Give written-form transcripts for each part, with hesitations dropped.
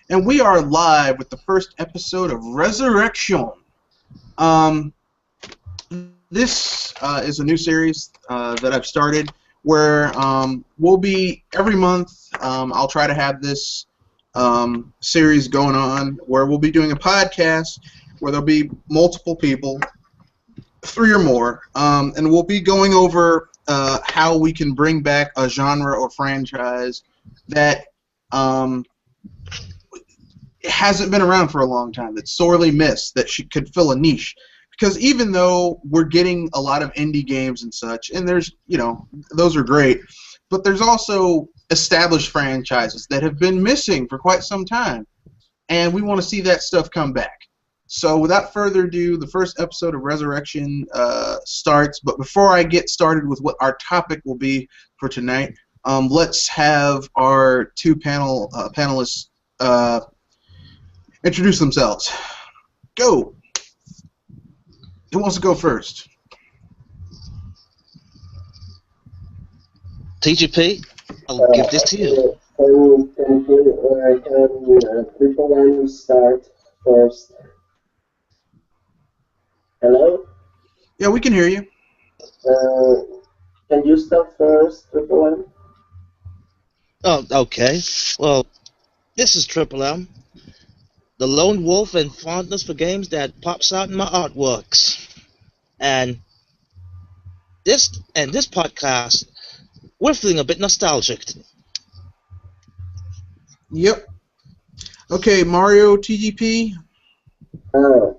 and we are live with the first episode of Resurrection. This is a new series that I've started where we'll be, every month, I'll try to have this series going on where we'll be doing a podcast where there'll be multiple people, 3 or more, and we'll be going over how we can bring back a genre or franchise that hasn't been around for a long time, that's sorely missed, that could fill a niche. Because even though we're getting a lot of indie games and such, and there's, those are great, but there's also established franchises that have been missing for quite some time, and we want to see that stuff come back. So without further ado, the first episode of Resurrection starts, but before I get started with what our topic will be for tonight, let's have our 2 panelists introduce themselves. Go! Who wants to go first? TGP, I'll give this to you. Can Triple start first? Hello? Yeah, we can hear you. Can you start first, Triple M? Oh, okay. Well, this is Triple M, the lone wolf and fondness for games that pops out in my artworks. And this podcast, we're feeling a bit nostalgic. Yep. Okay, Mario TGP. Hello.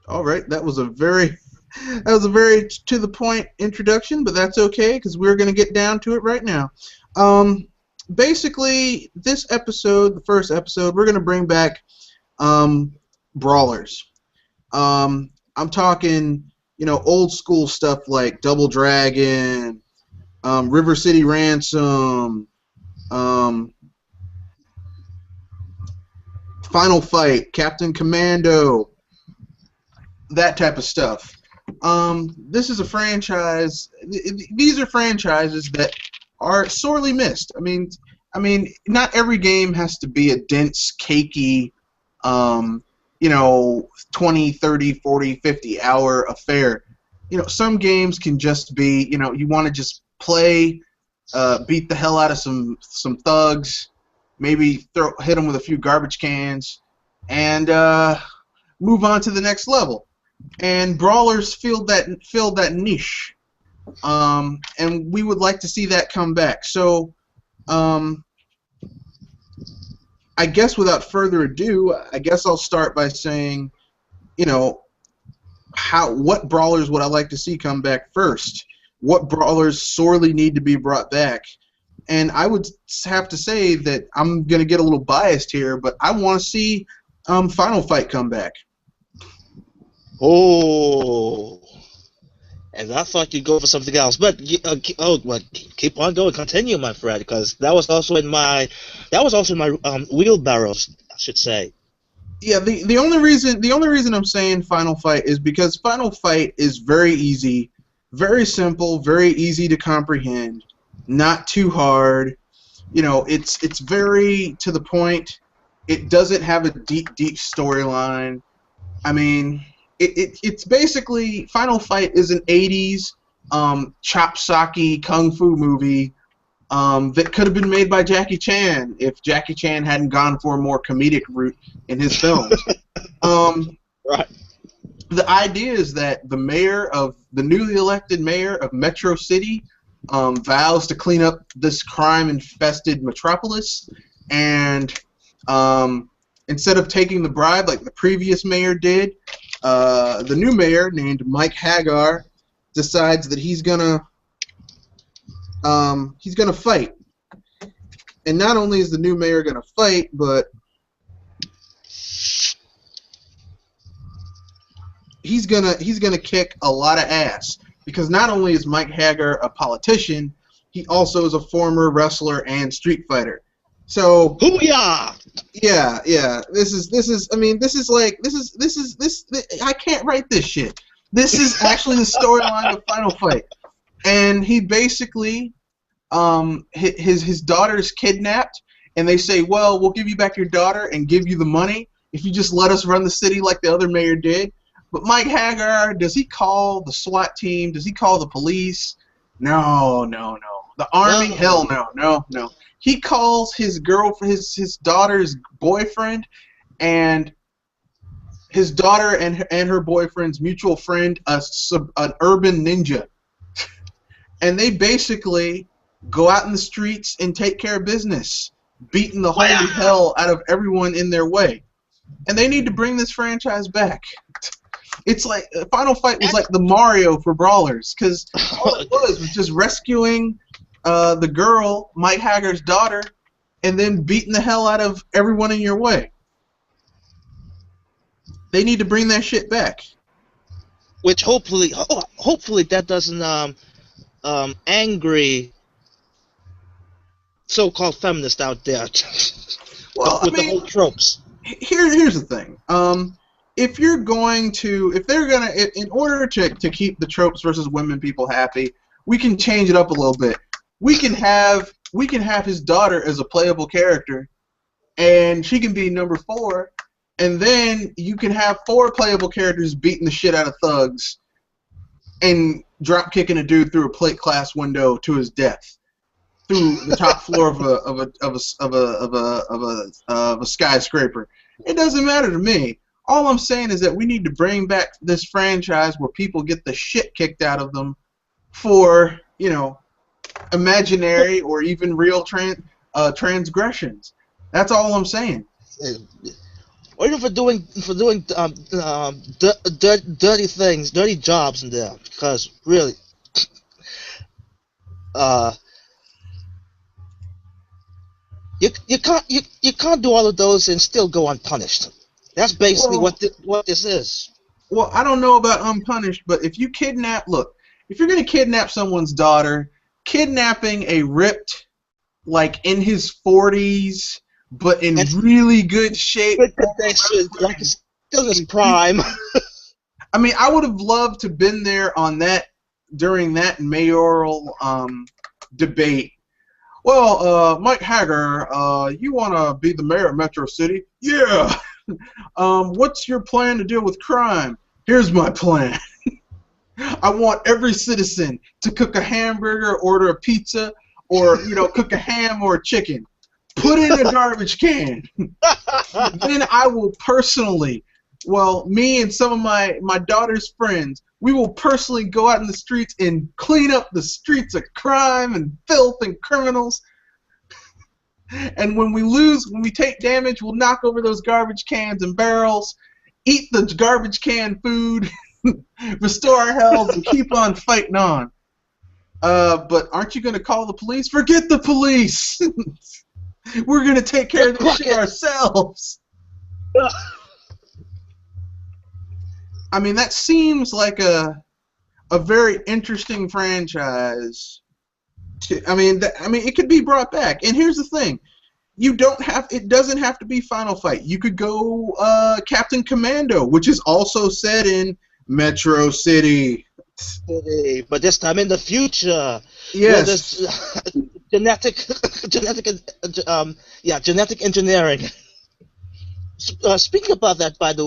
All right, that was a very to the point introduction, but that's okay because we're going to get down to it right now. Basically, this episode, the first episode, we're going to bring back brawlers. I'm talking, old school stuff like Double Dragon, River City Ransom, Final Fight, Captain Commando, that type of stuff. This is a franchise. These are franchises that are sorely missed. I mean, not every game has to be a dense, cakey, 20, 30, 40, 50 hour affair. Some games can just be, you want to just play, beat the hell out of some thugs, maybe hit them with a few garbage cans, and move on to the next level. And brawlers fill that niche, and we would like to see that come back. So, I guess without further ado, I'll start by saying, what brawlers would I like to see come back first? What brawlers sorely need to be brought back? And I would have to say that I'm going to get a little biased here, but I want to see Final Fight come back. Oh, and I thought you'd go for something else, but keep on going, continue, my friend, because that was also in my wheelbarrows, I should say. Yeah, the only reason I'm saying Final Fight is because Final Fight is very easy, very simple, very easy to comprehend, not too hard. It's very to the point. It doesn't have a deep storyline. I mean, it's basically, Final Fight is an 80s chop-socky kung fu movie that could have been made by Jackie Chan if Jackie Chan hadn't gone for a more comedic route in his films. Right. The idea is that the newly elected mayor of Metro City vows to clean up this crime-infested metropolis, and instead of taking the bribe like the previous mayor did, the new mayor, named Mike Hagar, decides that he's gonna fight. And not only is the new mayor gonna fight, but he's gonna kick a lot of ass. Because not only is Mike Hagar a politician, he also is a former wrestler and street fighter. So Hoo-yah! Yeah. I can't write this shit. This is actually the storyline of Final Fight. And he basically his daughter's kidnapped, and they say, well, we'll give you back your daughter and give you the money if you just let us run the city like the other mayor did. But Mike Hagar, does he call the SWAT team? Does he call the police? No. The army? No. Hell no. He calls his his daughter's boyfriend, and his daughter and her boyfriend's mutual friend, an urban ninja. And they basically go out in the streets and take care of business, beating the holy hell out of everyone in their way. And they need to bring this franchise back. It's like Final Fight was like the Mario for brawlers, because all it was just rescuing the girl, Mike Hagar's daughter, and then beating the hell out of everyone in your way. They need to bring that shit back. Which hopefully that doesn't angry so-called feminists out there. Well, with the whole tropes. Here's the thing. If they're gonna, in order to keep the tropes versus women people happy, we can change it up a little bit. We can have his daughter as a playable character, and she can be number 4, and then you can have 4 playable characters beating the shit out of thugs and drop kicking a dude through a plate glass window to his death through the top floor of a skyscraper. It doesn't matter to me. All I'm saying is that we need to bring back this franchise where people get the shit kicked out of them for, imaginary or even real transgressions. That's all I'm saying. Or even for doing dirty things, dirty jobs in there. Because really, you can't do all of those and still go unpunished. That's basically what this is. Well, I don't know about unpunished, but if you if you're going to kidnap someone's daughter, kidnapping a ripped, like in his 40s, but in really good shape. Like it's still his prime. I mean, I would have loved to have been there on that, during that mayoral debate. Well, Mike Hagar, you want to be the mayor of Metro City? Yeah. What's your plan to deal with crime? Here's my plan. I want every citizen to cook a hamburger, order a pizza, or cook a ham or a chicken. Put it in a garbage can. Then I will personally, me and some of my daughter's friends, we will personally go out in the streets and clean up the streets of crime and filth and criminals. And when we take damage, we'll knock over those garbage cans and barrels, eat the garbage can food, restore our health, and keep on fighting on. But aren't you going to call the police? Forget the police! We're going to take care of this shit ourselves! I mean, that seems like a very interesting franchise. It could be brought back. And here's the thing. It doesn't have to be Final Fight. You could go Captain Commando, which is also set in Metro City. But this time in the future. Yes. Genetic engineering. Speaking about that, by the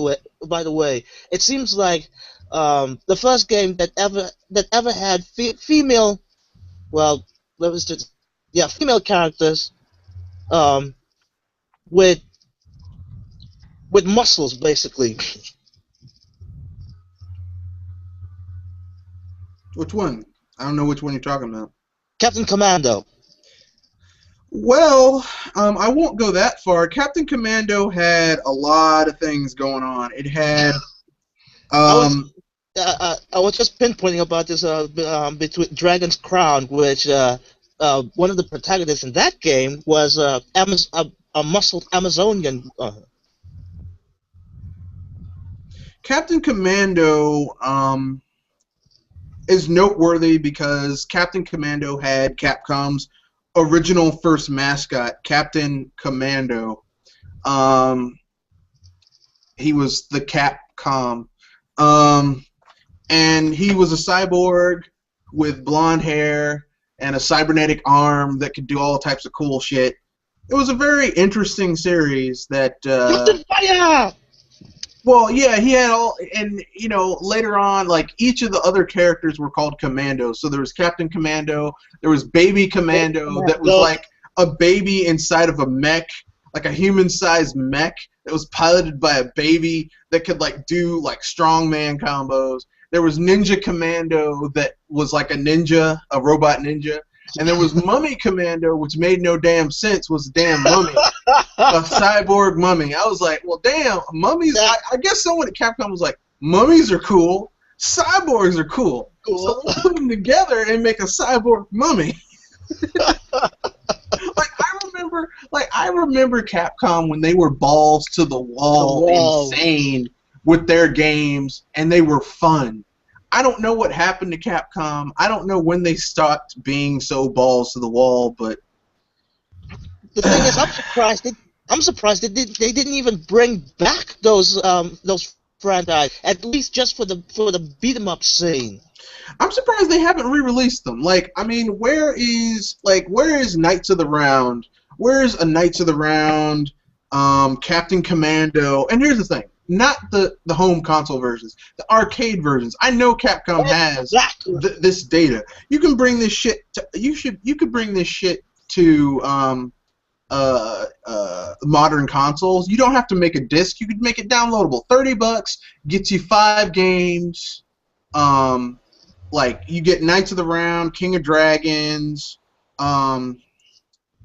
way, it seems like the first game that ever had female characters with muscles, basically. Which one? I don't know which one you're talking about. Captain Commando. Well, I won't go that far. Captain Commando had a lot of things going on. It had I was just pinpointing about this between Dragon's Crown, which one of the protagonists in that game was a muscled Amazonian. Captain Commando is noteworthy because Captain Commando had Capcom's original first mascot, Captain Commando. He was the Capcom. And he was a cyborg with blonde hair, and a cybernetic arm that could do all types of cool shit. It was a very interesting series that. Captain Fire! Well, yeah, he had all, and later on, like each of the other characters were called Commandos. So there was Captain Commando, there was Baby Commando, that was like a baby inside of a mech, like a human-sized mech that was piloted by a baby that could like do like strongman combos. There was Ninja Commando that was like a ninja, a robot ninja. And there was Mummy Commando, which made no damn sense, was a damn mummy. A cyborg mummy. I was like, well, damn, mummies, I guess someone at Capcom was like, mummies are cool, cyborgs are cool. So we'll put them together and make a cyborg mummy. I remember Capcom when they were balls to the wall, insane with their games, and they were fun. I don't know what happened to Capcom. I don't know when they stopped being so balls to the wall, but the thing is, I'm surprised they didn't even bring back those franchise, at least just for the beat 'em up scene. I'm surprised they haven't re-released them. Like, I mean, where is Knights of the Round? Where's a Knights of the Round, Captain Commando? And here's the thing. Not the home console versions, the arcade versions. I know Capcom has this data. You can bring this shit to you could bring this shit to modern consoles. You don't have to make a disc. You could make it downloadable. $30 gets you 5 games. Like you get Knights of the Round, King of Dragons,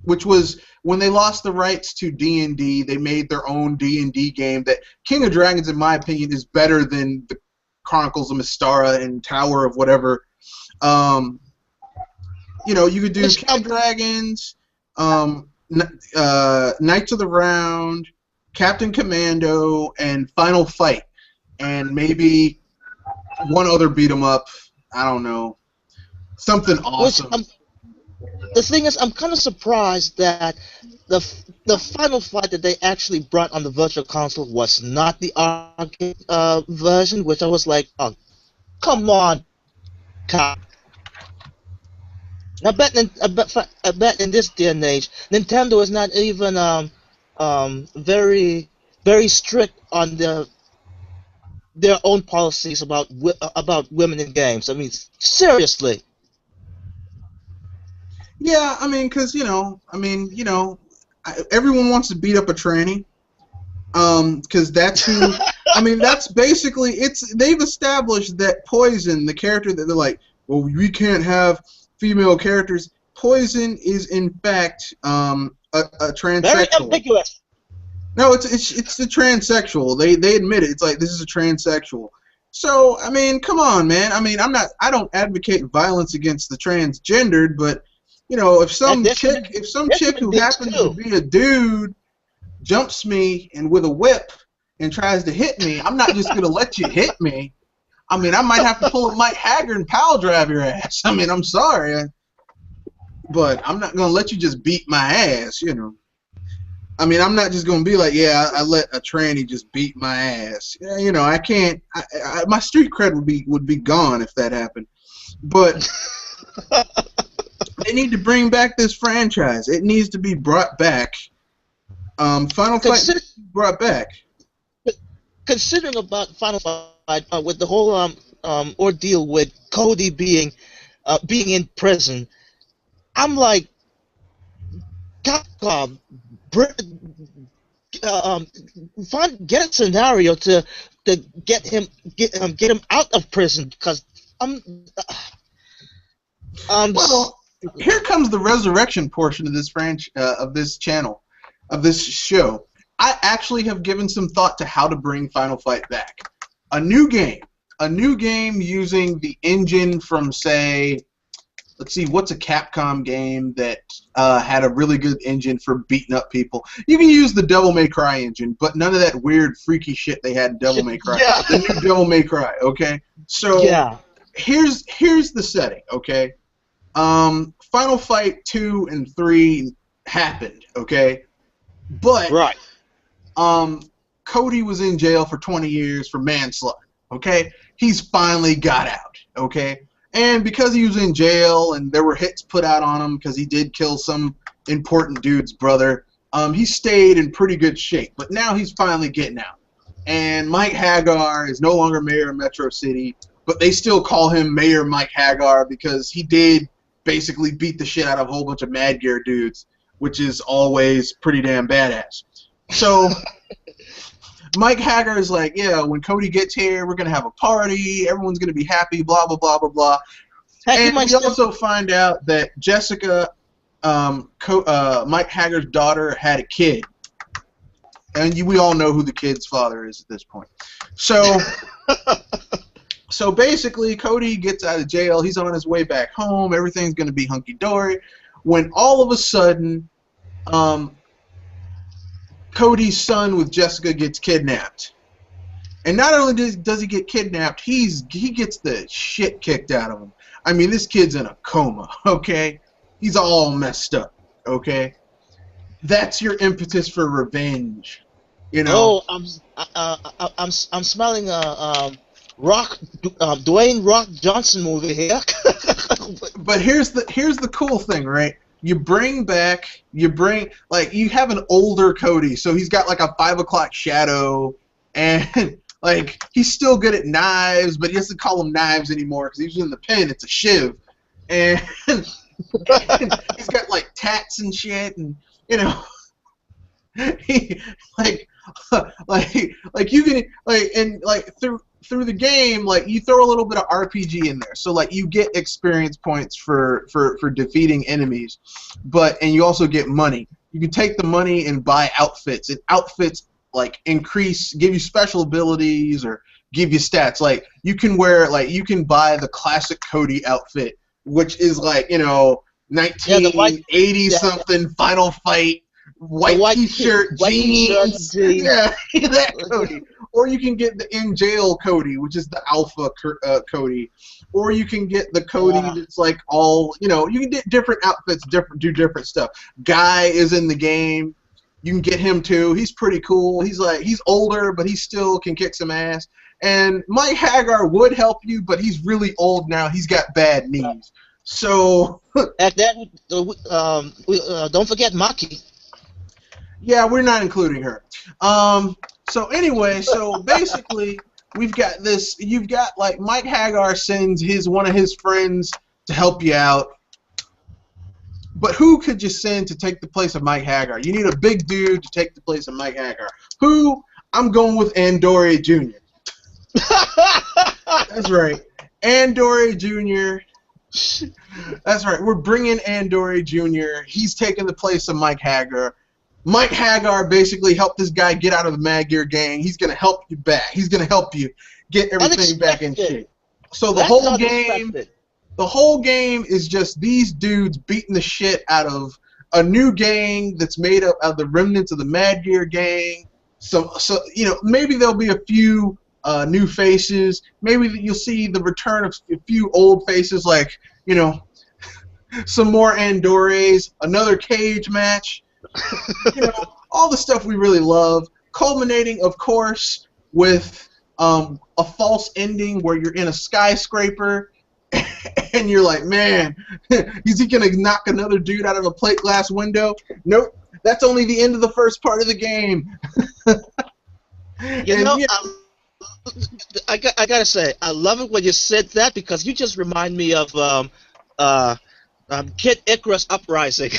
which was when they lost the rights to D&D, they made their own D&D game that King of Dragons, in my opinion, is better than the Chronicles of Mystara and Tower of whatever. You could do King of Dragons, Knights of the Round, Captain Commando, and Final Fight, and maybe one other beat 'em up. I don't know, something awesome. The thing is, I'm kind of surprised that the Final Fight that they actually brought on the Virtual Console was not the arcade version, which I was like, oh, come on, Cap. I bet in this day and age, Nintendo is not even very very strict on their own policies about women in games. I mean, seriously. Yeah, I mean, because everyone wants to beat up a tranny, because that's who. I mean, that's basically they've established that Poison, the character that they're like, well, we can't have female characters. Poison is in fact a transsexual. Very ambiguous. No, it's the transsexual. They admit it. It's like, this is a transsexual. So I mean, come on, man. I mean, I don't advocate violence against the transgendered, but if some chick who happens to be a dude jumps me and with a whip and tries to hit me, I'm not just gonna let you hit me. I mean, I might have to pull a Mike Haggard and pile drive your ass. I mean, I'm sorry, but I'm not gonna let you just beat my ass. I mean, I'm not just gonna be like, yeah, I let a tranny just beat my ass. Yeah, I can't. My street cred would be gone if that happened. But they need to bring back this franchise. It needs to be brought back. Final Fight brought back. Considering about Final Fight, with the whole ordeal with Cody being in prison, I'm like, Capcom, get a scenario to get him out of prison, because well, here comes the resurrection portion of this channel, of this show. I actually have given some thought to how to bring Final Fight back. A new game using the engine from, say, let's see, what's a Capcom game that had a really good engine for beating up people? You can use the Devil May Cry engine, but none of that weird, freaky shit they had in Devil May Cry. Yeah. The new Devil May Cry, okay? So yeah. Here's the setting, okay? Final Fight 2 and 3 happened, okay? But right. Cody was in jail for 20 years for manslaughter, okay? He's finally got out, okay? And because he was in jail and there were hits put out on him because he did kill some important dude's brother, he stayed in pretty good shape. But now he's finally getting out. And Mike Hagar is no longer mayor of Metro City, but they still call him Mayor Mike Hagar because he did basically beat the shit out of a whole bunch of Mad Gear dudes, which is always pretty damn badass. So Mike Hagar is like, yeah, when Cody gets here, we're going to have a party, everyone's going to be happy, blah, blah, blah, blah, blah. Hey, and we also find out that Jessica, Mike Hagar's daughter, had a kid. And we all know who the kid's father is at this point. So, so basically, Cody gets out of jail. He's on his way back home. Everything's going to be hunky-dory. When all of a sudden, Cody's son with Jessica gets kidnapped. And not only does he get kidnapped, he gets the shit kicked out of him. I mean, this kid's in a coma, okay? He's all messed up, okay? That's your impetus for revenge. You know? Oh, I'm smelling Dwayne Rock Johnson movie here. But here's the cool thing, right? You have an older Cody, so he's got like a 5 o'clock shadow, and like he's still good at knives, but he doesn't call them knives anymore because he's in the pen. It's a shiv, and he's got like tats and shit, and you know, he like you can through the game, like you throw a little bit of RPG in there, so like you get experience points for defeating enemies, and you also get money. You can take the money and buy outfits, and outfits like give you special abilities or give you stats. Like you can buy the classic Cody outfit, which is like 1980 something Final Fight. White t-shirt, jeans. Yeah, that Cody. Or you can get the in jail Cody, which is the alpha Cody. Or you can get the Cody that's like all, you can get different outfits, do different stuff. Guy is in the game. You can get him too. He's pretty cool. He's older, but he still can kick some ass. And Mike Hagar would help you, but he's really old now. He's got bad knees. So don't forget Maki. Yeah, we're not including her. So anyway, so basically, we've got this. You've got like Mike Hagar sends one of his friends to help you out. But who could you send to take the place of Mike Hagar? You need a big dude to take the place of Mike Hagar. Who? I'm going with Andore Jr. That's right, Andore Jr. That's right. We're bringing Andore Jr. He's taking the place of Mike Hagar. Mike Hagar basically helped this guy get out of the Mad Gear gang. He's going to help you back. He's going to help you get everything back in shape. So the whole game is just these dudes beating the shit out of a new gang that's made up of the remnants of the Mad Gear gang. So maybe there'll be a few new faces. Maybe you'll see the return of a few old faces, like some more Andores, another cage match. All the stuff we really love, culminating, of course, with a false ending where you're in a skyscraper and you're like, man, is he gonna knock another dude out of a plate glass window? Nope, that's only the end of the first part of the game. I gotta say, I love it when you said that, because you just remind me of Kid Icarus Uprising.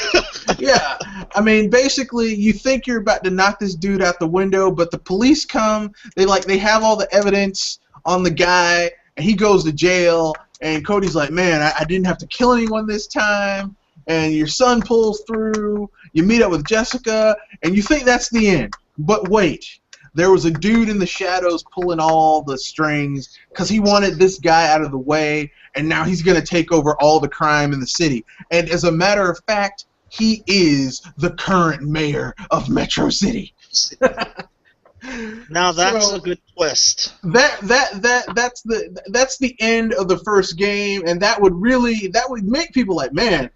Yeah, I mean, basically, you think you're about to knock this dude out the window, but the police come. They have all the evidence on the guy, and he goes to jail. And Cody's like, man, I didn't have to kill anyone this time. And your son pulls through. You meet up with Jessica, and you think that's the end. But wait, there was a dude in the shadows pulling all the strings because he wanted this guy out of the way, and now he's going to take over all the crime in the city. And as a matter of fact, he is the current mayor of Metro City. Now that's a good twist. That's the end of the first game, and that would make people like, man,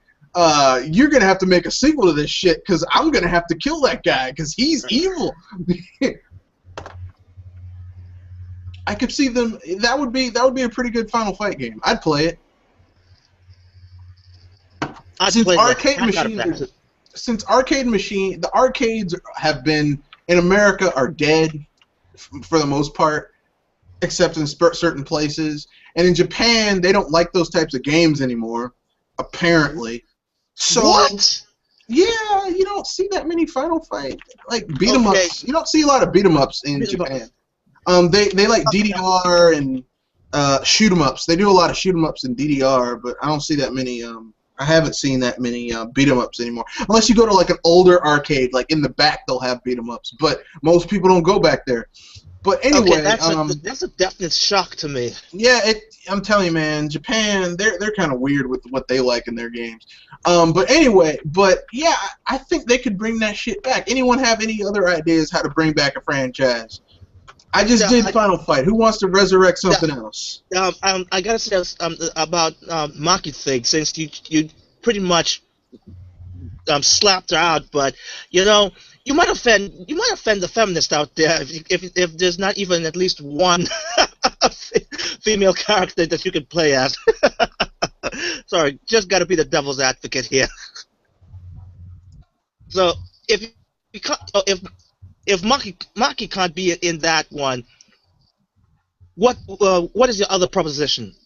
you're gonna have to make a sequel to this shit because I'm gonna have to kill that guy because he's evil. I could see them. That would be a pretty good Final Fight game. I'd play it. I since played the arcade heck out of machines, that. the arcades have been in America are dead for the most part, except in certain places. And in Japan, they don't like those types of games anymore, apparently. So, What? yeah, you don't see that many Final Fight like beat 'em Okay. ups. You don't see a lot of beat 'em ups in Beat 'em Japan. They like DDR and shoot 'em ups. They do a lot of shoot 'em ups in DDR, but I don't see that many. I haven't seen that many beat 'em ups anymore. Unless you go to like an older arcade, like in the back, they'll have beat 'em ups. But most people don't go back there. But anyway, Okay, that's a definite shock to me. yeah, I'm telling you, man, Japan, they're kind of weird with what they like in their games. But anyway, yeah, I think they could bring that shit back. Anyone have any other ideas how to bring back a franchise? I just did Final Fight. Who wants to resurrect something else? I gotta say about Maki thing, since you pretty much slapped her out, but you know you might offend the feminists out there if there's not even at least one female character that you can play as. Sorry, just gotta be the devil's advocate here. So if Maki can't be in that one, what is your other proposition?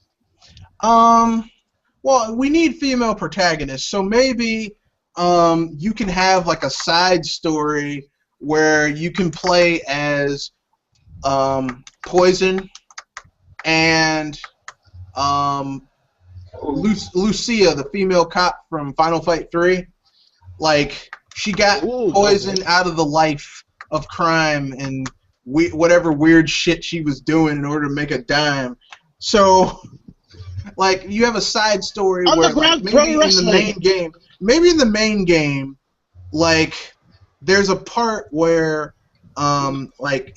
Well, we need female protagonists, so maybe you can have like a side story where you can play as Poison and Lucia, the female cop from Final Fight 3. Like, she got Poison out of the life of crime and whatever weird shit she was doing in order to make a dime. So, like, you have a side story where, like, maybe in the main game, like, there's a part where, like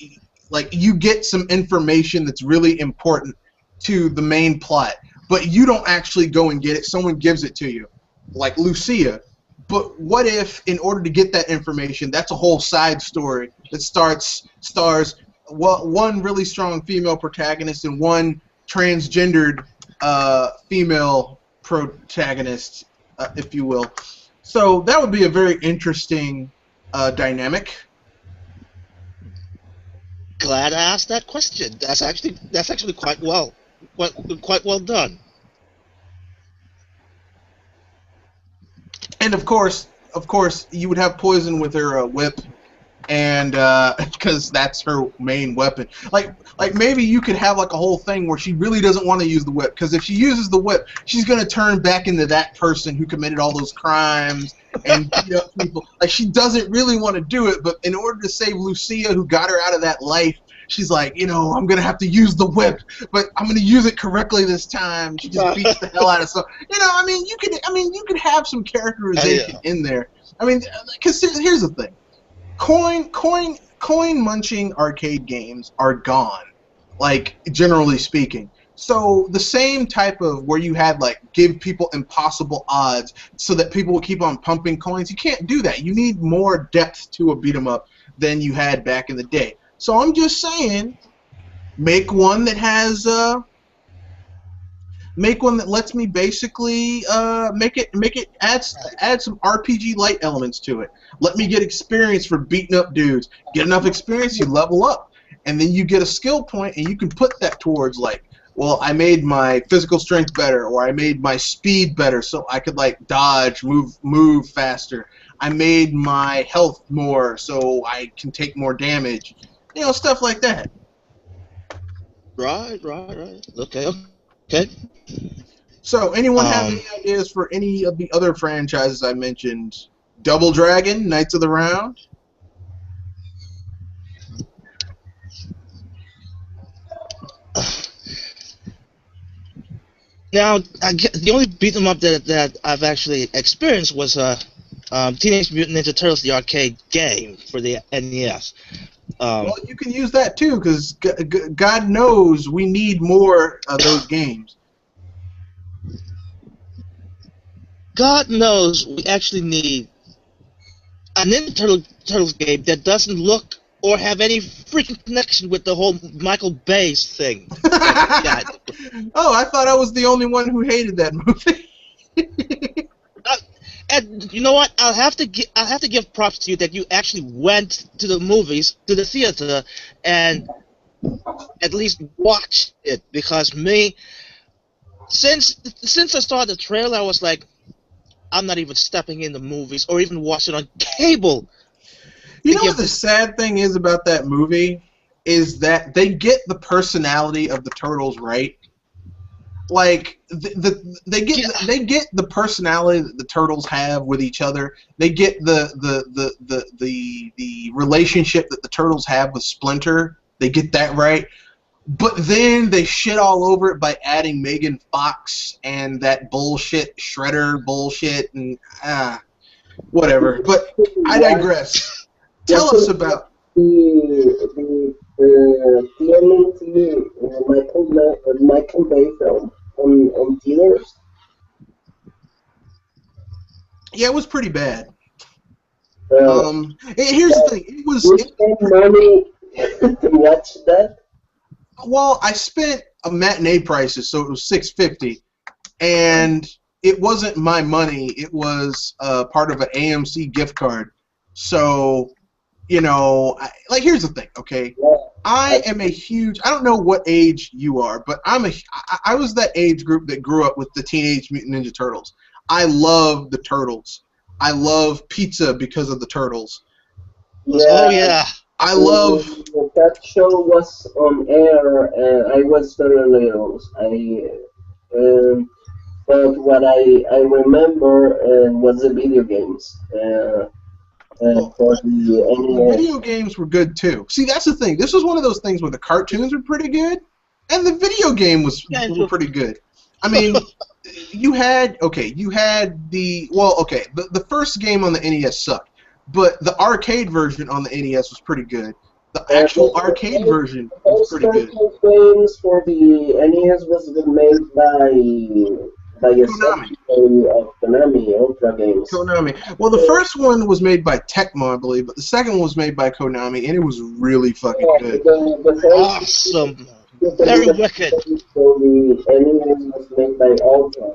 you get some information that's really important to the main plot, but you don't actually go and get it. Someone gives it to you, like Lucia. But what if, in order to get that information, that's a whole side story that stars one really strong female protagonist and one transgendered female protagonist, if you will. So that would be a very interesting dynamic. Glad I asked that question. That's actually quite well done. And of course, you would have Poison with her whip, and because that's her main weapon. Like maybe you could have like a whole thing where she really doesn't want to use the whip, because if she uses the whip, she's gonna turn back into that person who committed all those crimes and beat up people. Like, she doesn't really want to do it, but in order to save Lucia, who got her out of that life, she's like, I'm gonna have to use the whip, but I'm gonna use it correctly this time. She just beats the hell out of some. You could have some characterization in there. I mean, because here's the thing. Coin munching arcade games are gone, like, generally speaking. So the same type of where you had, like, give people impossible odds so that people will keep on pumping coins, you can't do that. You need more depth to a beat 'em up than you had back in the day. So I'm just saying, make one that has make one that lets me basically add some RPG light elements to it. Let me get experience for beating up dudes. Get enough experience, you level up, and then you get a skill point, and you can put that towards, like, well, I made my physical strength better, or I made my speed better so I could, like, dodge, move faster. I made my health more so I can take more damage. Stuff like that. Right. Okay. So, anyone have any ideas for any of the other franchises I mentioned? Double Dragon, Knights of the Round? Now, the only beat 'em up that I've actually experienced was Teenage Mutant Ninja Turtles, the arcade game for the NES. Well, you can use that too, because God knows we need more of those games. God knows we actually need a Ninja Turtles game that doesn't look or have any freaking connection with the whole Michael Bay thing. Oh, I thought I was the only one who hated that movie. And you know what? I'll have to give props to you that you actually went to the movies, to the theater, and at least watched it. Because me, since I saw the trailer, I was like, I'm not even stepping in the movies or even watching on cable. You know what the sad thing is about that movie is that they get the personality of the turtles right. Like they get the personality that the turtles have with each other. They get the relationship that the turtles have with Splinter. They get that right. But then they shit all over it by adding Megan Fox and that bullshit Shredder bullshit and whatever. But I digress. Tell us about the TMNT Michael Bay film on theaters. Yeah, it was pretty bad. Here's the thing. It was. You spent money to watch that? Well, I spent a matinee prices, so it was $6.50, and it wasn't my money. It was part of an AMC gift card. So, you know, here's the thing, okay? I am a huge. I don't know what age you are, but I was that age group that grew up with the Teenage Mutant Ninja Turtles. I love the Turtles. I love pizza because of the Turtles. Yeah. Oh yeah. I love that show was on air, and I was very little. But what I remember was the video games. For the video games were good too. See, that's the thing. This was one of those things where the cartoons were pretty good, and the video game was pretty good. I mean, you had the first game on the NES sucked, but the arcade version on the NES was pretty good. The actual arcade version was pretty good. Games for the NES was made by a subsidiary of Konami, Ultra Games. Konami. Well, the first one was made by Tecmo, I believe, but the second one was made by Konami, and it was really fucking good. Awesome. Very wicked. So the NES was made by Ultra,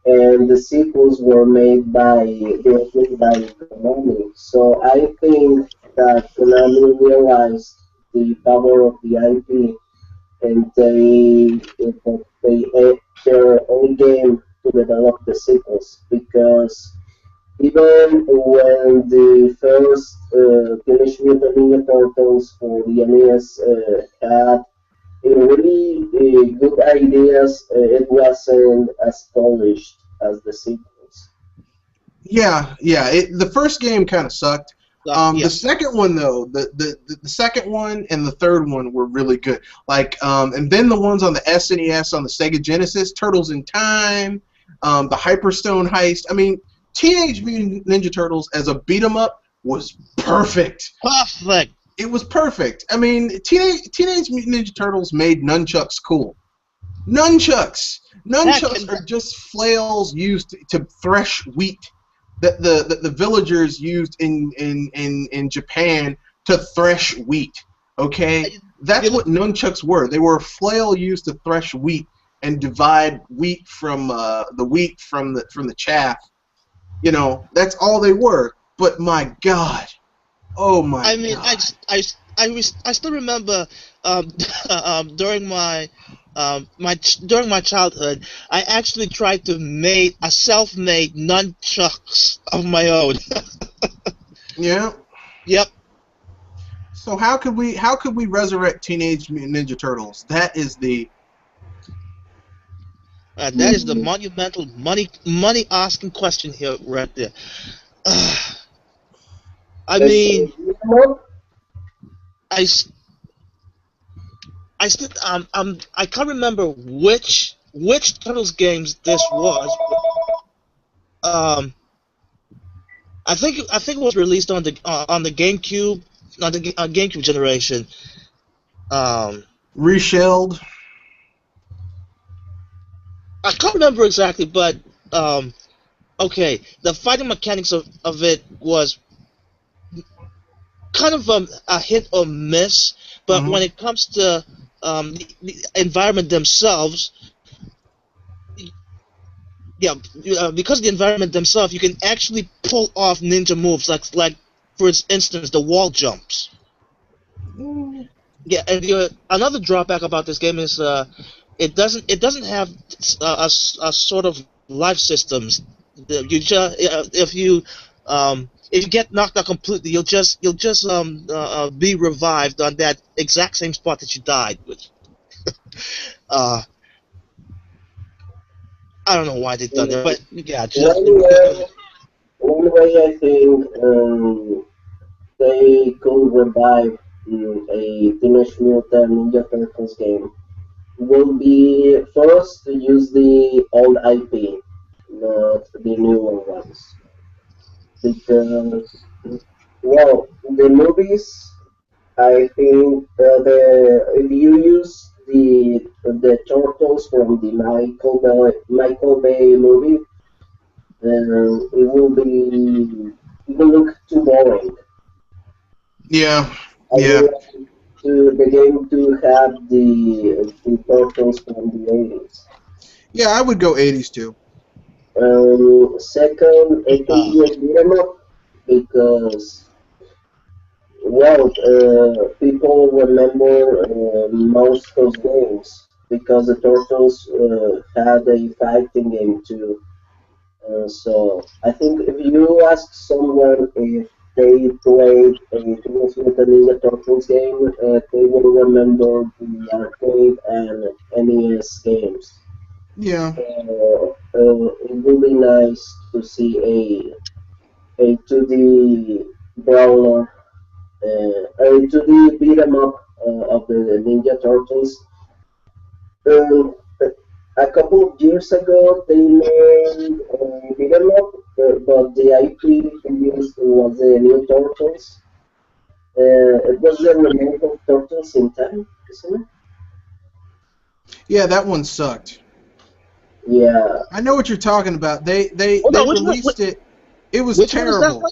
and the sequels were made by Konami. So I think that Konami realized the power of the IP, and they their own game to develop the sequels, because even when the first Teenage Mutant Ninja Turtles for the NES had really good ideas, it wasn't as polished as the sequels. Yeah. The first game kind of sucked. The second one though, the second one and the third one were really good. And then the ones on the SNES, on the Sega Genesis, Turtles in Time, the Hyperstone Heist. I mean, Teenage Mutant Ninja Turtles as a beat 'em up was perfect. Perfect. It was perfect. I mean, Teenage Mutant Ninja Turtles made nunchucks cool. Nunchucks are just flails used to thresh wheat. That the villagers used in Japan to thresh wheat. Okay, that's what nunchucks were. They were a flail used to thresh wheat and divide wheat from the chaff. You know, that's all they were. But my God, oh my God! I mean, I still remember during my during my childhood, I actually tried to make a self-made nunchucks of my own. Yeah. Yep. So how could we resurrect Teenage Mutant Ninja Turtles? That is the monumental money asking question here, right there. I mean, I still I can't remember which Turtles games this was. I think it was released on the GameCube, on the GameCube generation. Reshelled. I can't remember exactly, but okay, the fighting mechanics of it was kind of a hit or miss, but when it comes to the environment themselves, yeah, because of the environment themselves, you can actually pull off ninja moves, like for instance, the wall jumps. Mm. Yeah, and another drawback about this game is it doesn't have a sort of life systems. If you get knocked out completely, you'll just be revived on that exact same spot that you died with. Uh, I don't know why they've done Mm. that, but yeah, just One way, one way I think they could revive a Teenage Mutant Ninja Turtles game will be first to use the old IP, not the newer ones, because well, the movies. I think the if you use the turtles from the Michael Bay movie, it will look too boring. Yeah, I yeah, would like the game to have the turtles from the 80s. yeah. I would go 80s too. Second, it could be a beat 'em up because well, people remember most those games because the Turtles had a fighting game too. So I think if you ask someone if they played a Teenage Mutant Ninja Turtles game, they will remember the arcade and NES games. Yeah, It will be nice to see a 2D brawler to the beat 'em up of the Ninja Turtles. Um, a couple of years ago, they made a beat 'em up, but the IP they used was the new Turtles. It was the remake of Turtles in Time, isn't it? yeah. That one sucked. Yeah. I know what you're talking about. They they hold they on, which one? released it. It was Which one is that terrible. one?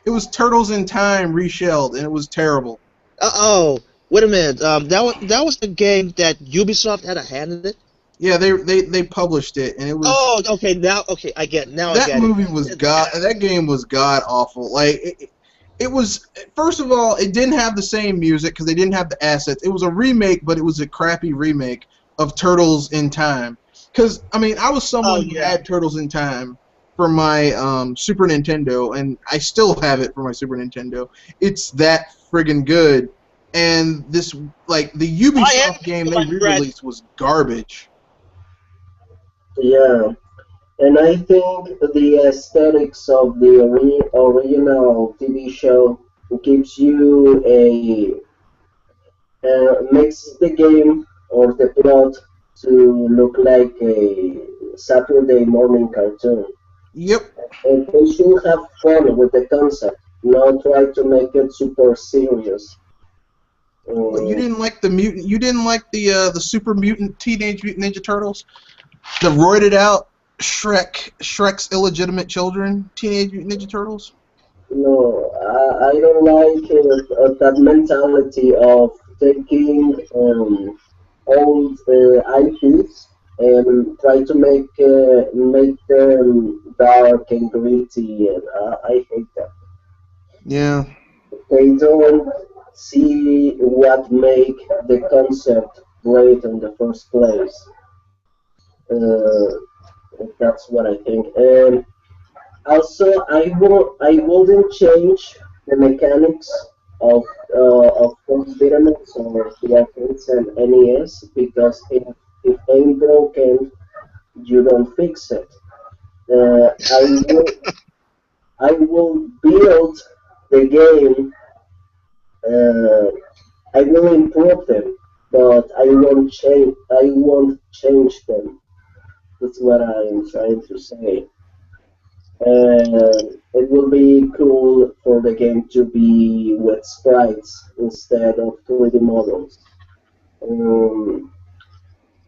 It was Turtles in Time reshelled, and it was terrible. Oh, wait a minute. That was the game that Ubisoft had a hand in it. Yeah, they published it, and it was Oh, okay. Now, I get. Now I that get it. movie was god. That game was god awful. Like it was. First of all, it didn't have the same music because they didn't have the assets. It was a remake, but it was a crappy remake of Turtles in Time. Because I mean, I was Oh someone who yeah. had Turtles in Time for my Super Nintendo, and I still have it for my Super Nintendo. It's that friggin' good. And this, like, the I am Ubisoft game for they my grad. re-released was garbage. Yeah. And I think the aesthetics of the original TV show gives you a makes the game or the plot to look like a Saturday morning cartoon. Yep. And they should have fun with the concept, not try to make it super serious. What, you Uh, didn't like the mutant? You didn't like the Super Mutant Teenage Mutant Ninja Turtles? The roided out Shrek's illegitimate children Teenage Mutant Ninja Turtles? no, I don't like that mentality of taking old IPs and try to make them dark and gritty, and I hate that. Yeah. They don't see what make the concept great in the first place. Uh, that's what I think. And also, I wouldn't change the mechanics of those betterments or the arcades and NES because if ain't broken, you don't fix it. I will build the game. Uh, I will improve them, but I won't change them. That's what I am trying to say. It will be cool for the game to be with sprites instead of 3D models, um,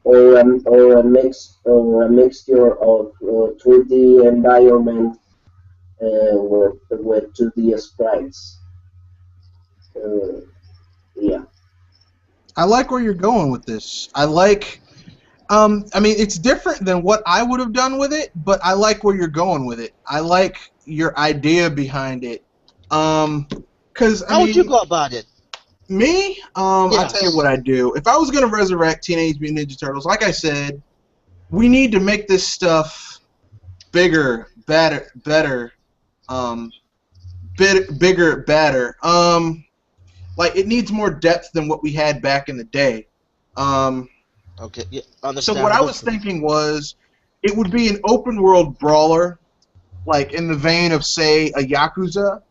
or a mixture of 3D environment with 2D sprites. Uh, yeah. I like where you're going with this. I like I mean, it's different than what I would have done with it, but I like where you're going with it. I like your idea behind it. Because How would you go about it? Me, I'll tell you Yes. what I do. If I was gonna resurrect Teenage Mutant Ninja Turtles, like I said, we need to make this stuff bigger, better, um, bigger, better. Like it needs more depth than what we had back in the day. Um, Okay, yeah, so what I understandable. was thinking was, it would be an open world brawler, like in the vein of say a Yakuza,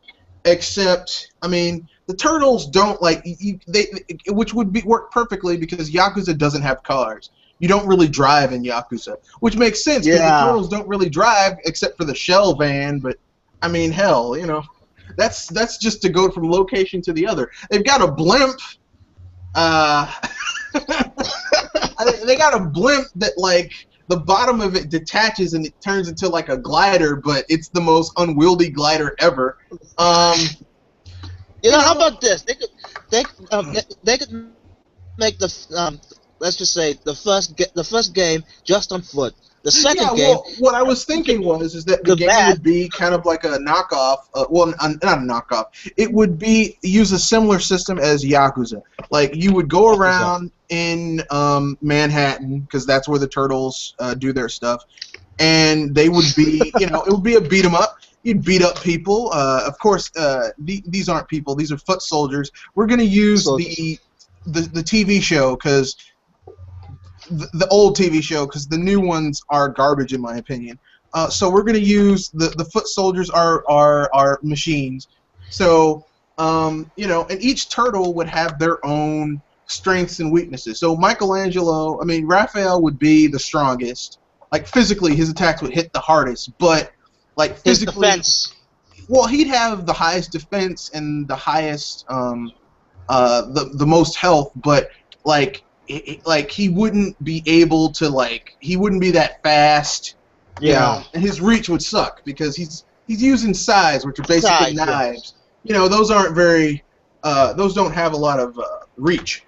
except I mean the turtles don't like which would be work perfectly because Yakuza doesn't have cars. You don't really drive in Yakuza, which makes sense because the Yeah. turtles don't really drive except for the shell van. But I mean, hell, that's just to go from location to the other. They've got a blimp. Uh, they got a blimp that like the bottom of it detaches and it turns into like a glider, but it's the most unwieldy glider ever. You know, how about this? They could make the let's just say the first game just on foot. The Yeah, second game, well, what I was thinking was is that the the game bad. would be kind of like a knockoff. Not a knockoff. It would be use a similar system as Yakuza. Like you would go Yakuza. around in Manhattan because that's where the turtles do their stuff, and they would be, it would be a beat 'em up. You'd beat up people. Of course, these aren't people; these are foot soldiers. We're gonna use Soldiers. the TV show because the old TV show because the new ones are garbage in my opinion. So we're gonna use the foot soldiers are machines. So and each turtle would have their own strengths and weaknesses. So Raphael would be the strongest. Like physically, his attacks would hit the hardest, but like His physically, defense. well, he'd have the highest defense and the highest the most health, but like like he wouldn't be able to he wouldn't be that fast, Yeah. and his reach would suck because he's using sais, which are basically Size, yeah. knives. Those aren't very those don't have a lot of reach.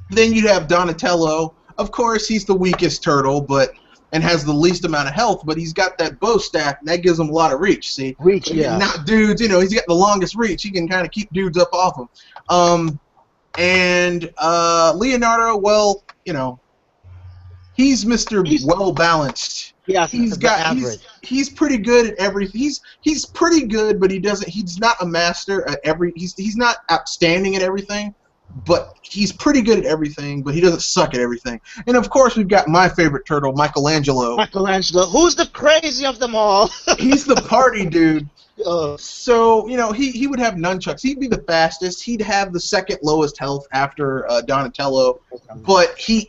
Then you'd have Donatello. Of course, he's the weakest turtle, and has the least amount of health, but he's got that bow staff, and that gives him a lot of reach. See, Reach, he can yeah. knock dudes. He's got the longest reach. He can kind of keep dudes up off him. And Leonardo, well, he's Mr. He's- Well Balanced. Yeah, He's the got average. he's pretty good at everything. He's pretty good, but he's not a master at he's not outstanding at everything, but he's pretty good at everything, but he doesn't suck at everything. And of course we've got my favorite turtle, Michelangelo. Michelangelo, who's the crazy of them all? He's the party dude. Uh, So, he would have nunchucks. He'd be the fastest. He'd have the second lowest health after Donatello, but he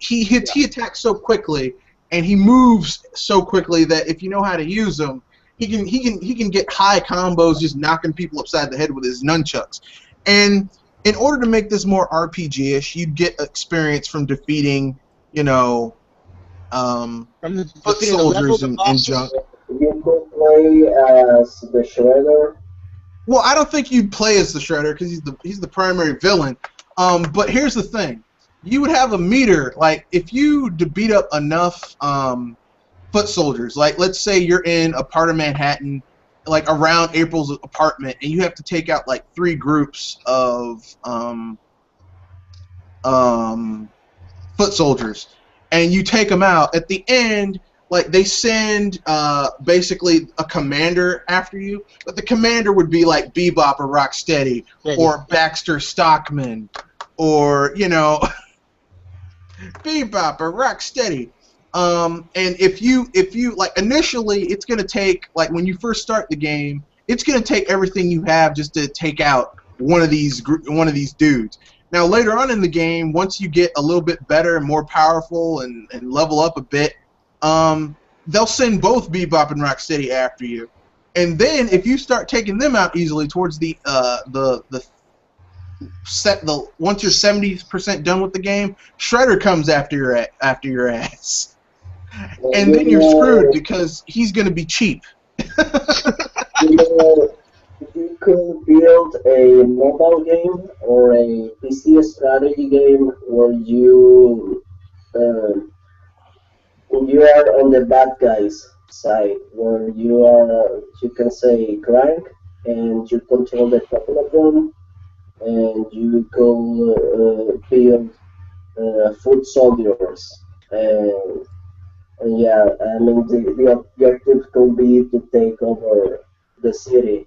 attacks so quickly and he moves so quickly that if you know how to use him, he can get high combos just knocking people upside the head with his nunchucks. And in order to make this more RPG-ish, you'd get experience from defeating, from the foot defeating the level, soldiers the and bosses. junk. You could play as the Shredder. Well, I don't think you'd play as the Shredder because he's the primary villain. But here's the thing: you would have a meter. Like if you beat up enough foot soldiers, like let's say you're in a part of Manhattan, like around April's apartment, and you have to take out like 3 groups of foot soldiers, and you take them out. At the end, like they send basically a commander after you, but the commander would be like Bebop or Rocksteady or Baxter Stockman or Bebop or Rocksteady. And if you like initially, it's gonna take like when you first start the game, it's gonna take everything you have just to take out one of these dudes. Now later on in the game, once you get a little bit better and more powerful and level up a bit, they'll send both Bebop and Rocksteady after you. And then if you start taking them out easily towards once you're 70% done with the game, Shredder comes after your ass. And then you're screwed because he's going to be cheap. You could build a mobile game or a PC strategy game where you you are on the bad guys side, where you can say crank, and you control a couple of them, and you go build foot soldiers, and, and yeah, I mean the objective could be to take over the city,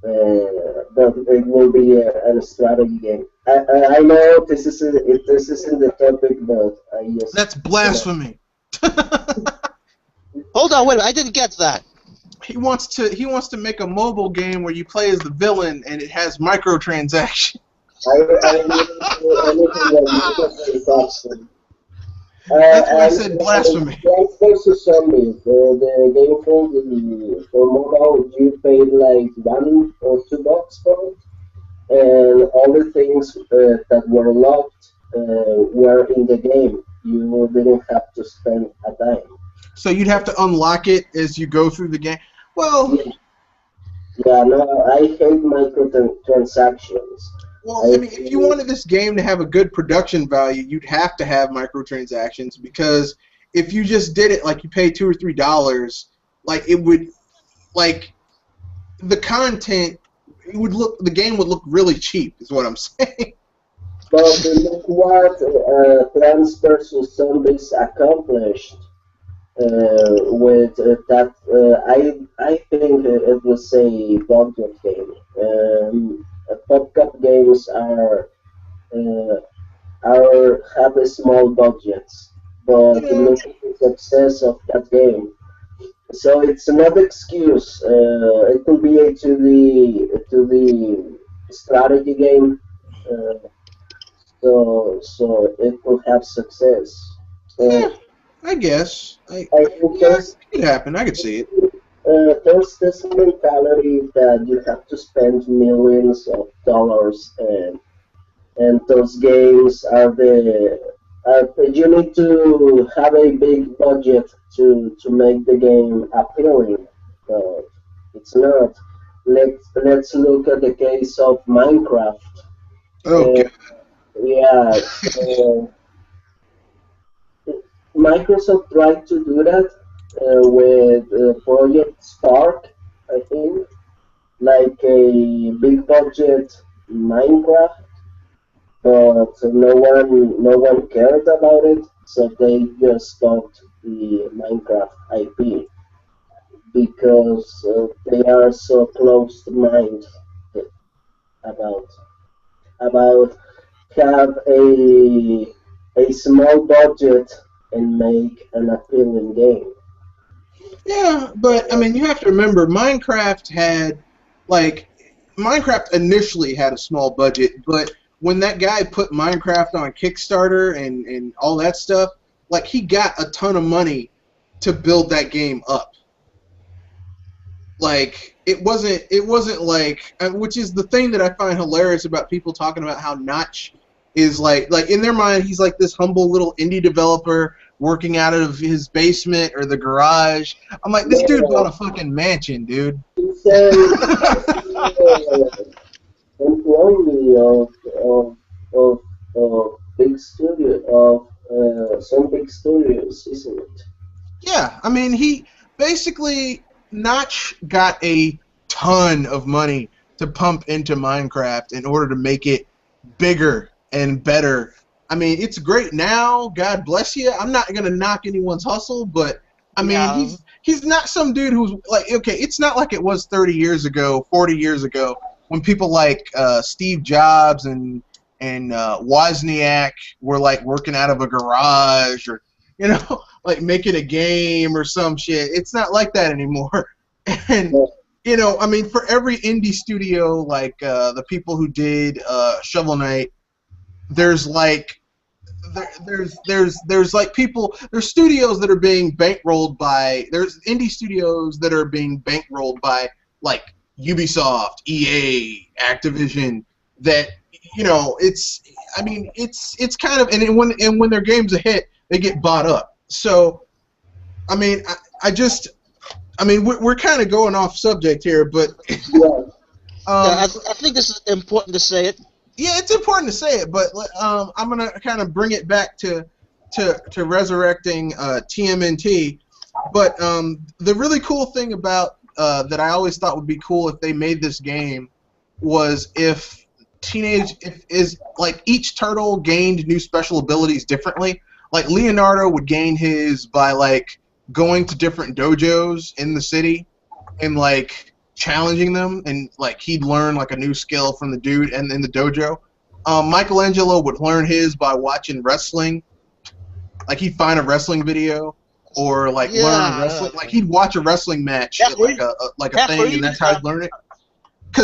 but it will be a strategy game. I know this isn't the topic, but I just That's blasphemy. Hold on, wait a minute, I didn't get that. He wants to make a mobile game where you play as the villain and it has microtransactions. I anything that you can That's why I said blasphemy. Plants vs Zombies, the game for mobile, you paid like $1 or $2 for it, and all the things that were locked were in the game. You didn't have to spend a dime. So you'd have to unlock it as you go through the game. Well, Yeah, no, I hate microtransactions. I mean, if you wanted this game to have a good production value, you'd have to have microtransactions, because if you just did it like you pay $2 or $3, like it would, like the content, the game would look really cheap, is what I'm saying. But look what Plants vs Zombies accomplished with that. I think it was a budget game. PopCap games have a small budgets, but look at the success of that game. So it's not excuse. It could be a to the strategy game. So it will have success. Yeah, I guess. I think It could happen. I could see it. there's this mentality that you have to spend millions of dollars, and those games you need to have a big budget to make the game appealing. But it's not. Let's look at the case of Minecraft. Okay. Yeah, Microsoft tried to do that with Project Spark, I think, like a big budget Minecraft, but no one cared about it, so they just stopped the Minecraft IP because they are so closed-minded about about have a small budget and make an appealing game. Yeah, but I mean, you have to remember, Minecraft initially had a small budget, but when that guy put Minecraft on Kickstarter and all that stuff, like, he got a ton of money to build that game up. Like, it wasn't like, which is the thing that I find hilarious about people talking about how Notch is like in their mind, he's like this humble little indie developer working out of his basement or the garage. I'm like, this dude bought a fucking mansion, dude. He's employee of big studio of some big studios, isn't it? Yeah, I mean, he basically, Notch got a ton of money to pump into Minecraft in order to make it bigger and better. I mean, it's great now, God bless you. I'm not going to knock anyone's hustle, but I mean, he's not some dude who's like, okay, it's not like it was 30 years ago, 40 years ago, when people like Steve Jobs and Wozniak were like working out of a garage, or, you know, like making a game or some shit. It's not like that anymore. And, you know, I mean, for every indie studio, like the people who did Shovel Knight, there's like there's studios that are being bankrolled by, there's indie studios that are being bankrolled by like Ubisoft, EA, Activision, that, you know, it's kind of, and when their game's a hit, they get bought up. So I mean, we're kind of going off subject here, but I think this is important to say it. Yeah, it's important to say it, but I'm gonna kind of bring it back to to resurrecting TMNT. But the really cool thing about that I always thought would be cool if they made this game was if each turtle gained new special abilities differently. Like Leonardo would gain his by like going to different dojos in the city and like challenging them, and like he'd learn like a new skill from the dude and in the dojo. Michelangelo would learn his by watching wrestling. Like he'd find a wrestling video or like learn a wrestling. Like he'd watch a wrestling match like a thing, and that's how he'd learn it.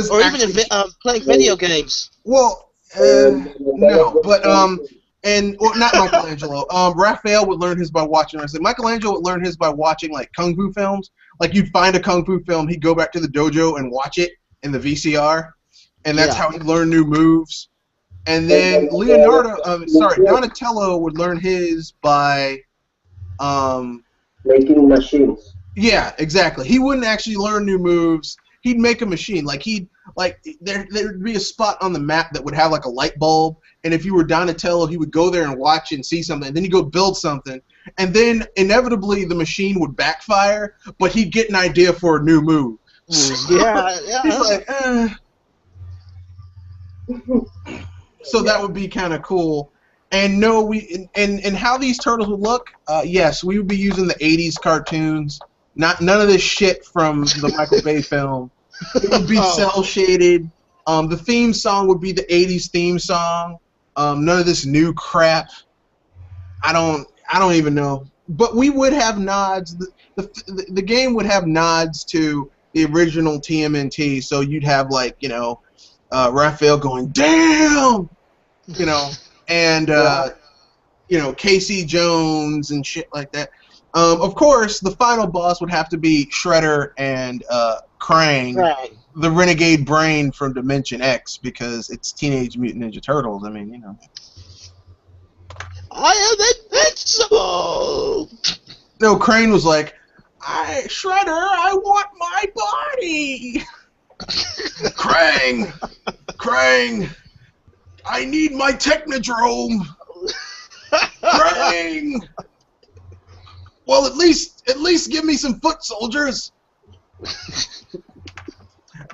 Or actually, even playing video games. Well, no, but not Michelangelo. Raphael would learn his by watching wrestling. Michelangelo would learn his by watching like kung fu films. Like you'd find a kung fu film, he'd go back to the dojo and watch it in the VCR, and that's how he'd learn new moves. And then Donatello would learn his by making machines. Yeah, exactly. He wouldn't actually learn new moves. He'd make a machine. There'd be a spot on the map that would have like a light bulb, and if you were Donatello, he would go there and watch and see something, and then he'd go build something, and then inevitably the machine would backfire, but he'd get an idea for a new move. Yeah. He's like, So that would be kind of cool. And and how these turtles would look, yes, we would be using the 80s cartoons. None of this shit from the Michael Bay film. It would be cell shaded. The theme song would be the 80s theme song. None of this new crap. I don't even know. But we would have nods. The game would have nods to the original TMNT. So you'd have like, Raphael going, damn! And Casey Jones and shit like that. Of course, the final boss would have to be Shredder and Krang, the renegade brain from Dimension X, because it's Teenage Mutant Ninja Turtles. I mean, I am invincible! No, Krang was like, Shredder, I want my body! Krang, I need my Technodrome! Krang! Well, at least give me some foot soldiers.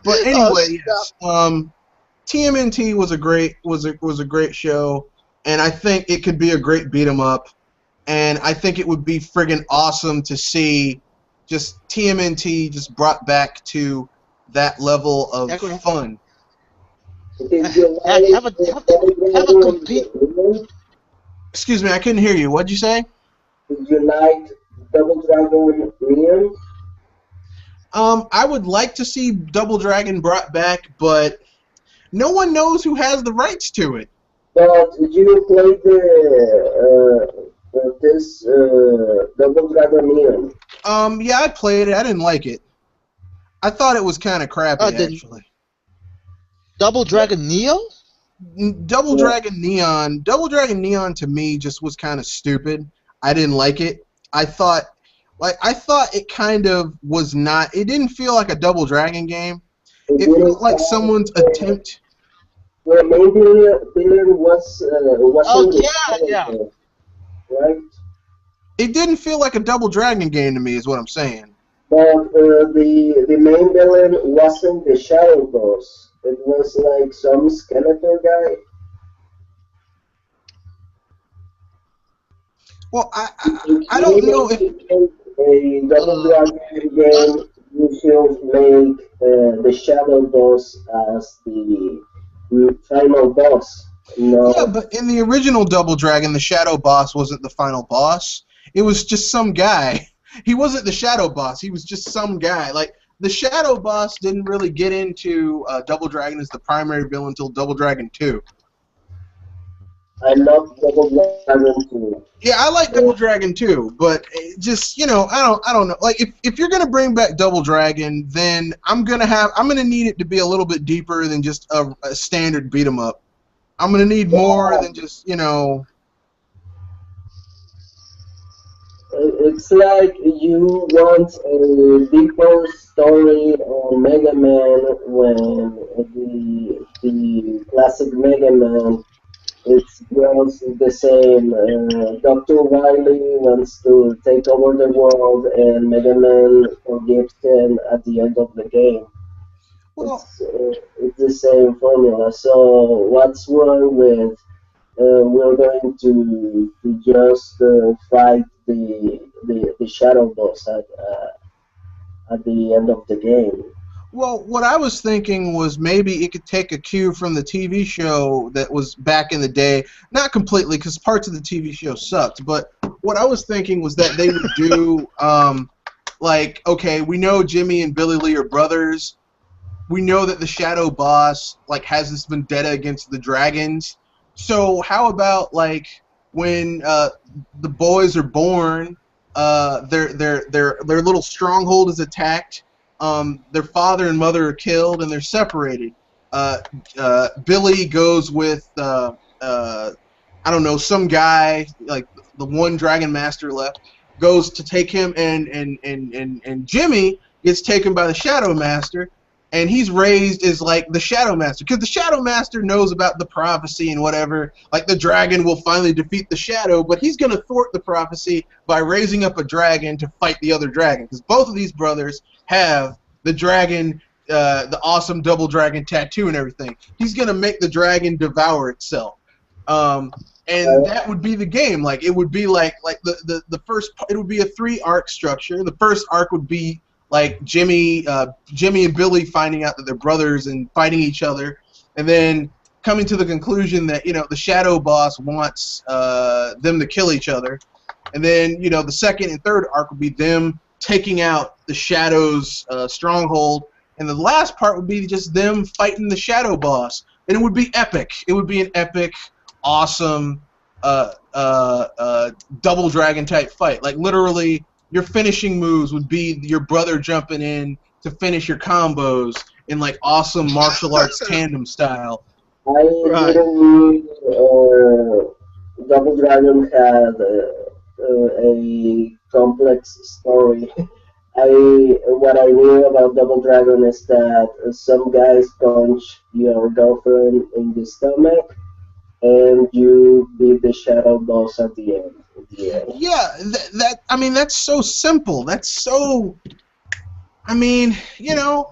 But anyway, yes. TMNT was a great show, and I think it could be a great beat 'em up, and I think it would be friggin' awesome to see just TMNT just brought back to that level of fun. Have a complete. Excuse me, I couldn't hear you. What'd you say? Did you like Double Dragon Neon? I would like to see Double Dragon brought back, but no one knows who has the rights to it. But did you play this Double Dragon Neon? Yeah, I played it. I didn't like it. I thought it was kind of crappy, actually. Double Dragon Neo? Double Dragon Neon to me just was kind of stupid. I didn't like it. I thought it kind of was not. It didn't feel like a Double Dragon game. It felt like someone's attempt. Well, maybe Billion was. Right. It didn't feel like a Double Dragon game to me, is what I'm saying. But the main villain wasn't the Shadow Boss. It was like some skeleton guy. Well, I don't know if a Double Dragon game you should make the Shadow Boss as the final boss. No. Yeah, but in the original Double Dragon, the Shadow Boss wasn't the final boss. It was just some guy. He wasn't the Shadow Boss. He was just some guy. Like, the Shadow Boss didn't really get into Double Dragon as the primary villain until Double Dragon 2. I love Double Dragon 2. Yeah, I like Double Dragon 2, but just, I don't know. Like, if you're gonna bring back Double Dragon, then I'm gonna need it to be a little bit deeper than just a standard beat 'em up. I'm gonna need more than just, It's like you want a deeper story on Mega Man when the classic Mega Man It's just the same. Dr. Wily wants to take over the world, and Mega Man forgives him at the end of the game. Well, It's the same formula. So what's wrong with we're going to just fight the shadow boss at the end of the game? Well, what I was thinking was maybe it could take a cue from the TV show that was back in the day. Not completely, because parts of the TV show sucked. But what I was thinking was that they would do, like, okay, we know Jimmy and Billy Lee are brothers. We know that the Shadow Boss like has this vendetta against the dragons. So how about like when the boys are born, their little stronghold is attacked. Their father and mother are killed, and they're separated. Billy goes with I don't know, some guy like the one Dragon Master left goes to take him, and Jimmy gets taken by the Shadow Master. And he's raised as like the Shadow Master, because the Shadow Master knows about the prophecy and whatever. Like the dragon will finally defeat the Shadow, but he's gonna thwart the prophecy by raising up a dragon to fight the other dragon. Because both of these brothers have the dragon, the awesome double dragon tattoo and everything. He's gonna make the dragon devour itself, and that would be the game. Like it would be like the first. It would be a 3-arc structure. The first arc would be like Jimmy and Billy finding out that they're brothers and fighting each other, and then coming to the conclusion that the Shadow Boss wants them to kill each other, and then the second and third arc would be them taking out the Shadow's stronghold, and the last part would be just them fighting the Shadow Boss, and it would be epic. It would be an epic, awesome double dragon type fight, like literally. Your finishing moves would be your brother jumping in to finish your combos in like awesome martial arts tandem style. I didn't Double Dragon had a complex story. What I knew about Double Dragon is that some guys punch your girlfriend in the stomach, and you beat the Shadow Boss at the end. Yeah, I mean that's so simple. That's so. I mean, I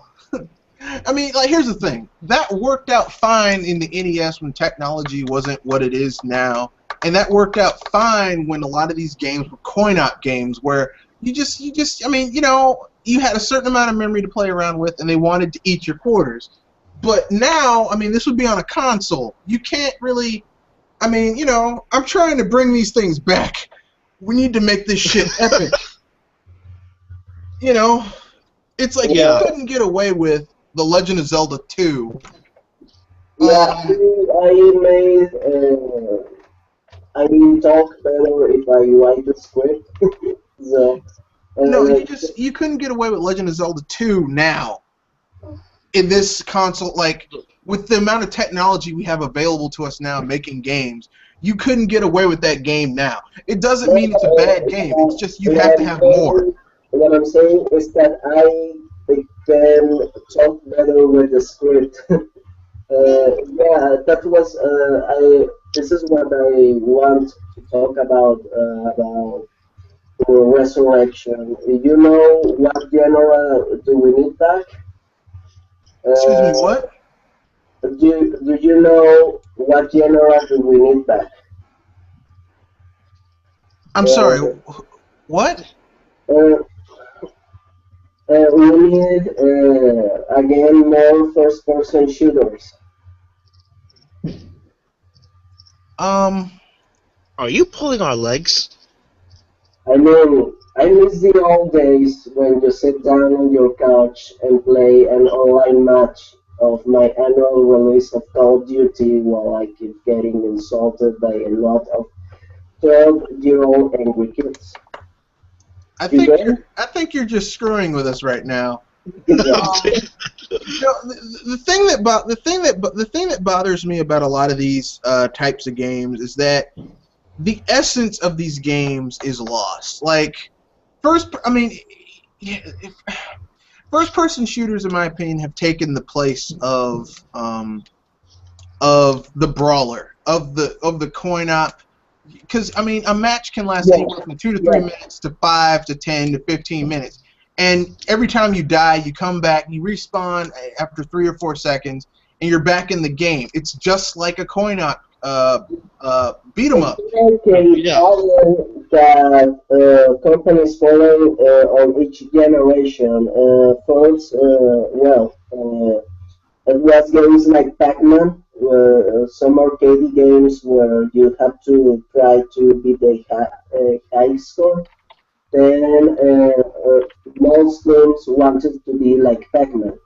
mean, like here's the thing. That worked out fine in the NES when technology wasn't what it is now, and that worked out fine when a lot of these games were coin-op games where you just. I mean, you had a certain amount of memory to play around with, and they wanted to eat your quarters. But now, I mean, this would be on a console. You can't really. I mean, I'm trying to bring these things back. We need to make this shit epic. It's like you couldn't get away with The Legend of Zelda 2. Yeah, I talk better if I write the script. So, no, you couldn't get away with Legend of Zelda 2 now. In this console, like, with the amount of technology we have available to us now making games, you couldn't get away with that game now. It doesn't mean it's a bad game. It's just you have to have more. What I'm saying is that I can talk better with the script. Yeah, that was this is what I want to talk about Resurrection. You know what genre do we need back? Excuse me, what? Do you know what genre do we need back? I'm sorry, what? We need, again, more first-person shooters. Are you pulling our legs? I mean, I miss the old days when you sit down on your couch and play an online match of my annual release of Call of Duty while I keep getting insulted by a lot of 12-year-old angry kids. I think you're just screwing with us right now. The thing that bothers me about a lot of these types of games is that the essence of these games is lost. Like first-person shooters, in my opinion, have taken the place of the brawler. of the coin op. Because I mean, a match can last Yeah. anywhere from 2 to 3 minutes to 5 to 10 to 15 minutes, and every time you die, you come back, you respawn after 3 or 4 seconds, and you're back in the game. It's just like a coin op beat 'em up. Okay, Yeah. that companies follow on each generation. First, it was games like Pac-Man, some arcade games where you have to try to beat a high score. Then most games wanted to be like Pac-Man.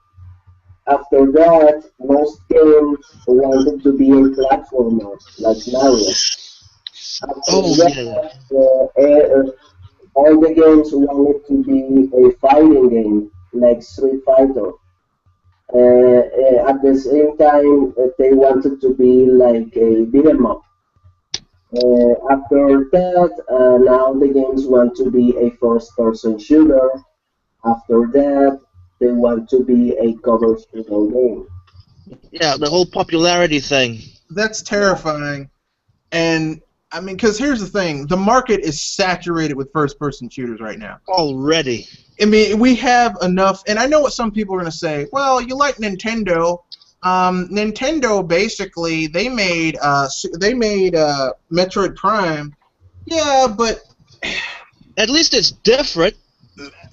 After that, most games wanted to be a platformer like Mario. After Oh yeah. that, all the games wanted to be a fighting game like Street Fighter. At the same time, they wanted to be like a beat 'em up. After that, now the games want to be a first-person shooter. After that, they want to be a cover shooter game. Yeah, the whole popularity thing. That's terrifying. And I mean, because here's the thing: the market is saturated with first-person shooters right now. Already. I mean, we have enough, and I know what some people are going to say. Well, you like Nintendo. Nintendo basically they made Metroid Prime. Yeah, but At least it's different.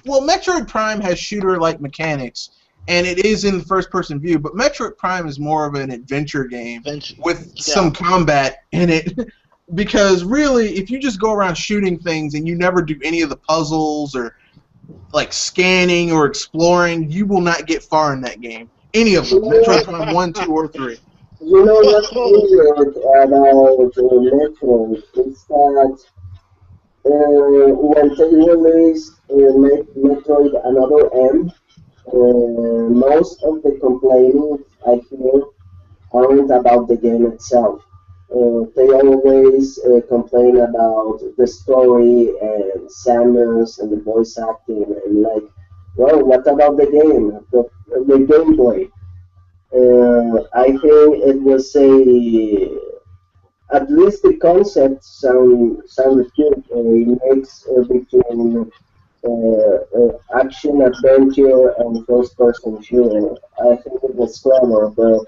well, Metroid Prime has shooter-like mechanics, and it is in the first-person view. But Metroid Prime is more of an adventure game with some combat in it. Because really, if you just go around shooting things and you never do any of the puzzles or like scanning or exploring, you will not get far in that game. Any of them, Metroid Prime 1, 2, or 3. You know what's weird about Metroid is that when they released Metroid Another M, most of the complaints I hear aren't about the game itself. They always complain about the story and Samus and the voice acting and like, well, what about the game, the gameplay? I think it was at least the concept sounded good. A mix between action, adventure, and first-person shooter. I think it was clever, but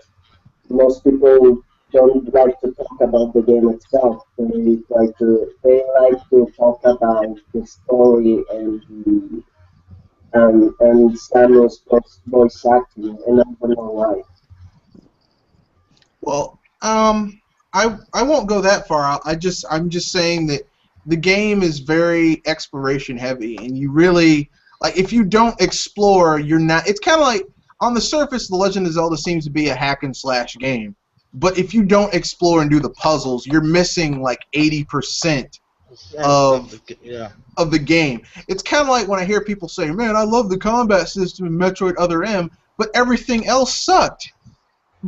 most people don't like to talk about the game itself. They like to talk about the story and Samuel's voice acting, and I don't know why. Well, I won't go that far. I'm just saying that the game is very exploration heavy, and you really like if you don't explore, you're not. It's kind of like on the surface, The Legend of Zelda seems to be a hack and slash game, but if you don't explore and do the puzzles, you're missing like 80% of the game. It's kind of like when I hear people say, "Man, I love the combat system in Metroid Other M," but everything else sucked.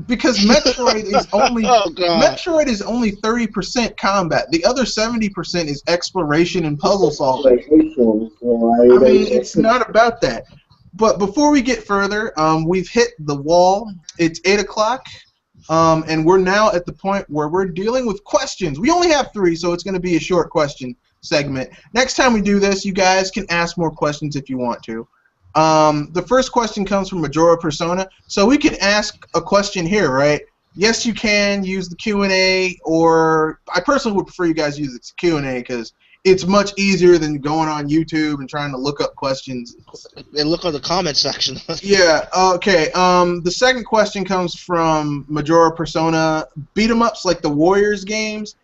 Because Metroid is only Metroid is only 30% combat. The other 70% is exploration and puzzle solving. I mean, it's not about that. But before we get further, we've hit the wall. It's 8 o'clock, and we're now at the point where we're dealing with questions. We only have 3, so it's going to be a short question segment. Next time we do this, you guys can ask more questions if you want to. The first question comes from Majora Persona, so we can ask a question here, right? Yes, you can use the Q&A, or I personally would prefer you guys use the Q&A because it's much easier than going on YouTube and trying to look up questions. And look at the comment section. Yeah, okay. The second question comes from Majora Persona. Beat 'em ups like the Warriors games.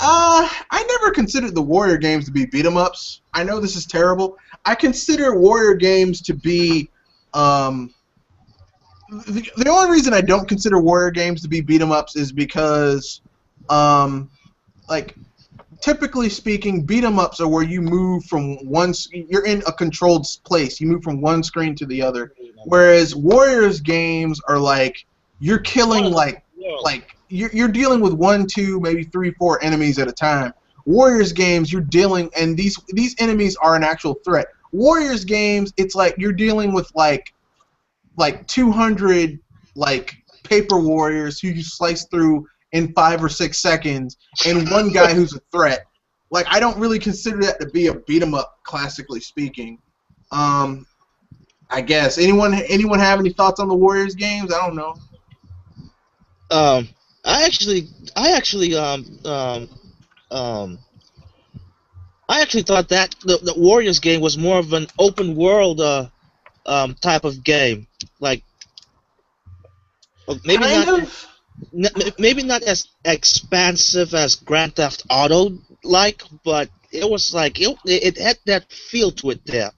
I never considered the Warrior games to be beat 'em ups. I know this is terrible. I consider Warrior games to be the only reason I don't consider Warrior games to be beat 'em ups is because like typically speaking, beat 'em ups are where you move from you're in a controlled place. You move from one screen to the other. Whereas Warriors games are like you're killing like you're dealing with 1, 2, maybe 3, 4 enemies at a time. Warriors games, you're dealing, and these enemies are an actual threat. Warriors games, it's like you're dealing with like 200 like paper warriors who you slice through in 5 or 6 seconds, and one guy who's a threat. Like, I don't really consider that to be a beat 'em up, classically speaking. I guess anyone have any thoughts on the Warriors games? I don't know. I actually thought that the Warriors game was more of an open world type of game, like maybe maybe not as expansive as Grand Theft Auto like, but it was like it had that feel to it there.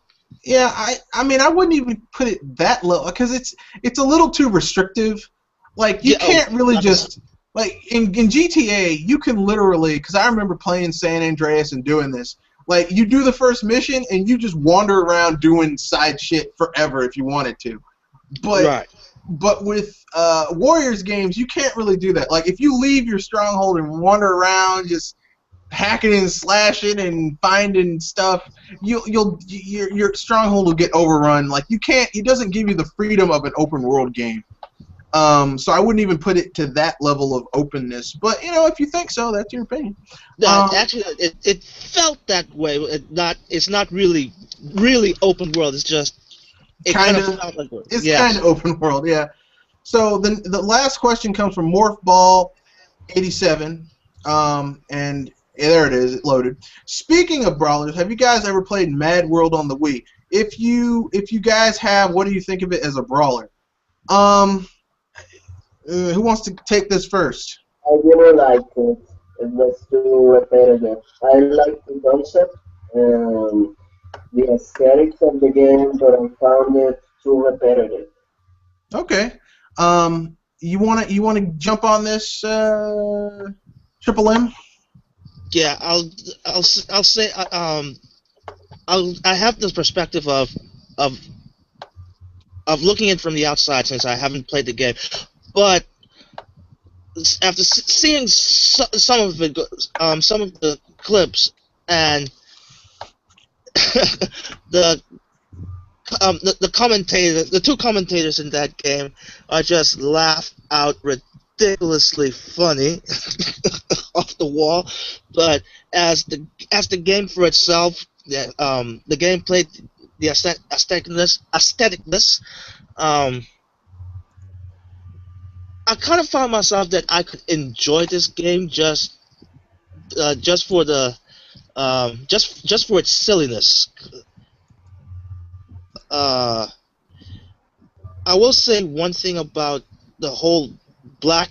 Yeah, I mean, I wouldn't even put it that low because it's a little too restrictive. Like, you can't really just like in GTA, you can literally, because I remember playing San Andreas and doing this. Like, you do the first mission and you just wander around doing side shit forever if you wanted to. But with Warriors games, you can't really do that. Like, if you leave your stronghold and wander around just hacking and slashing and finding stuff, your stronghold will get overrun. Like, you can't. It doesn't give you the freedom of an open world game. So I wouldn't even put it to that level of openness. But if you think so, that's your opinion. Actually, it felt that way. It's not really open world. It's just kind of felt like it. It's kind of open world, yeah. So the last question comes from Morphball87, and there it is, it loaded. Speaking of brawlers, have you guys ever played Mad World on the Wii? If you guys have, what do you think of it as a brawler? Who wants to take this first? I really liked it. It was too repetitive. I like the concept, the aesthetics of the game, but I found it too repetitive. Okay. You wanna jump on this, Triple M? Yeah, I'll say I have this perspective of looking in from the outside since I haven't played the game, but after seeing some of the clips and the two commentators in that game are just laughed out ridiculously funny off the wall. But as the game for itself, the gameplay, the aestheticness, I kind of found myself that I could enjoy this game just for its silliness. I will say one thing about the whole black,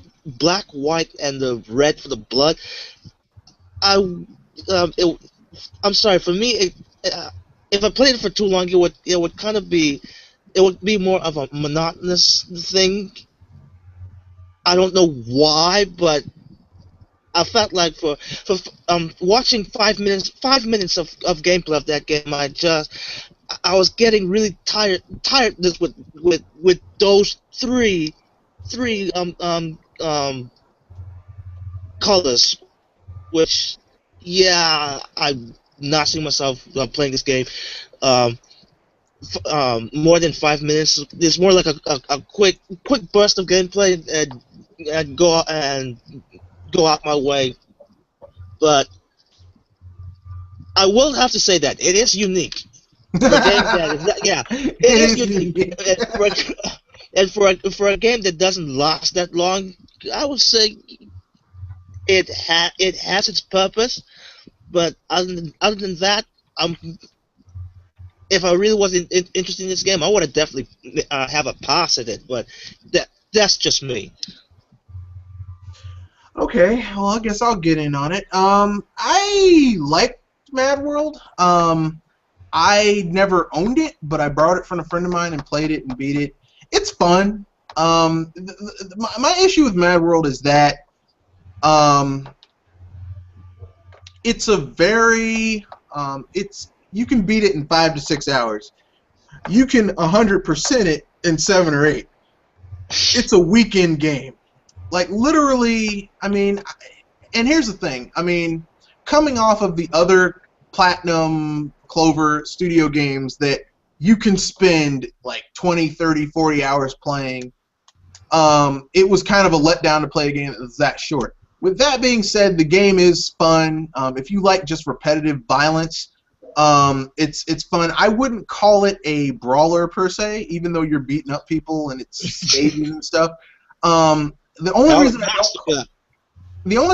white, and the red for the blood. I'm sorry. For me, if I played it for too long, it would be more of a monotonous thing. I don't know why, but I felt like for watching 5 minutes of gameplay of that game, I was getting really tired with those three colors, which I'm not seeing myself playing this game more than 5 minutes. It's more like a quick burst of gameplay and go out my way. But I will have to say that it is unique. For a game that is it is unique. And for a game that doesn't last that long, I would say it has its purpose. But other than that, if I really wasn't interested in this game, I would have definitely have a pass at it. But that's just me. Okay, well, I guess I'll get in on it. I liked Mad World. I never owned it, but I borrowed it from a friend of mine and played it and beat it. It's fun. My issue with Mad World is that it's a very you can beat it in 5 to 6 hours. You can 100% it in 7 or 8. It's a weekend game. Like, literally, I mean, and here's the thing. I mean, coming off of the other Platinum Clover studio games that you can spend like 20, 30, 40 hours playing, it was kind of a letdown to play a game that was that short. With that being said, the game is fun. If you like just repetitive violence, it's fun. I wouldn't call it a brawler per se, even though you're beating up people and it's stages and stuff. The only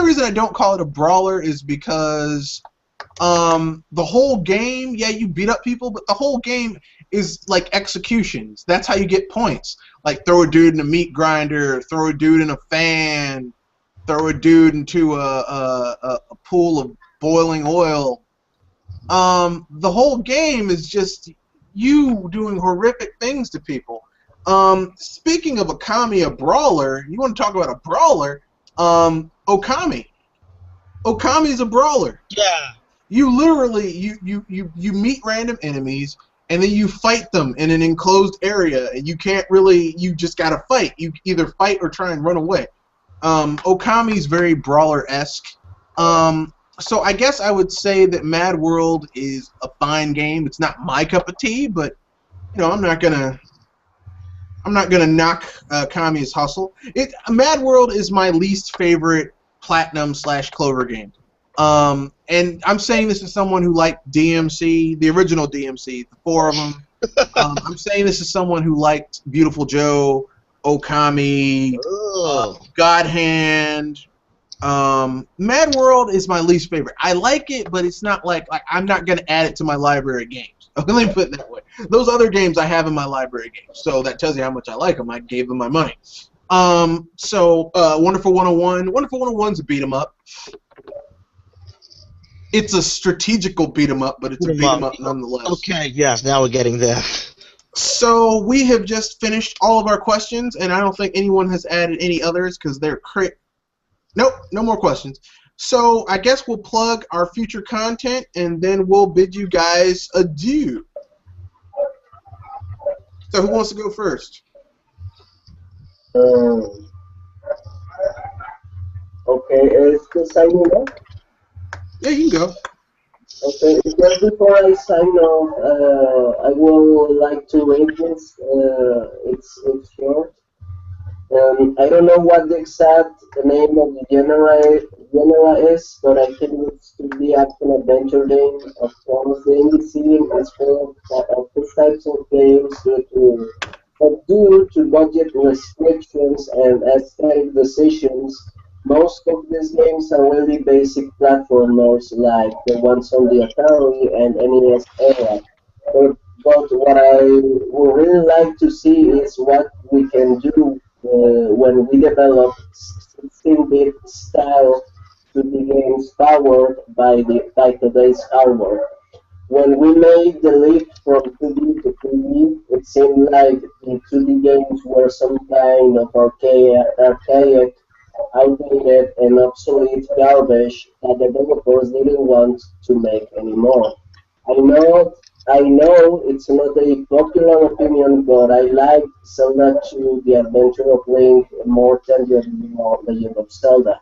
reason I don't call it a brawler is because the whole game, yeah, you beat up people, but the whole game is like executions. That's how you get points. Like throw a dude in a meat grinder, throw a dude in a fan, throw a dude into a pool of boiling oil. The whole game is just you doing horrific things to people. Speaking of Okami, a brawler, you want to talk about a brawler? Okami. Okami's a brawler. Yeah. You literally you meet random enemies and then you fight them in an enclosed area and you just gotta fight. You either fight or try and run away. Okami's very brawler-esque. So I guess I would say that Mad World is a fine game. It's not my cup of tea, but you know I'm not gonna knock Kami's hustle. Mad World is my least favorite Platinum/Clover game. And I'm saying this as someone who liked DMC, the original DMC, the 4 of them. I'm saying this as someone who liked Beautiful Joe, Okami, God Hand. Mad World is my least favorite. I like it, but it's not like I'm not going to add it to my library of games. Let me put it that way. Those other games I have in my library of games, so that tells you how much I like them. I gave them my money. Wonderful 101. Wonderful 101's a beat 'em up. It's a strategical beat 'em up, but it's a beat 'em up nonetheless. Okay, yes, now we're getting there. So we have just finished all of our questions, and I don't think anyone has added any others because they're Nope, no more questions. So I guess we'll plug our future content, and then we'll bid you guys adieu. So who wants to go first? Okay, is the signing off? Yeah, you can go. Okay, just before I sign off, I would like to read this. It's short. I don't know what the exact name of the genre is, but I think it's to be action adventure game. Of course, the indie scene is full of these types of games due to budget restrictions and aesthetic decisions. Most of these games are really basic platformers like the ones on the Atari and NES era. But what I would really like to see is what we can do when we develop 16-bit style 2D games powered by today's hardware. When we made the leap from 2D to 3D, it seemed like the 2D games were some kind of archaic, outdated, and obsolete garbage that developers didn't want to make anymore. I know it's not a popular opinion, but I like Zelda 2, The Adventure of Link, more than the original Legend of Zelda.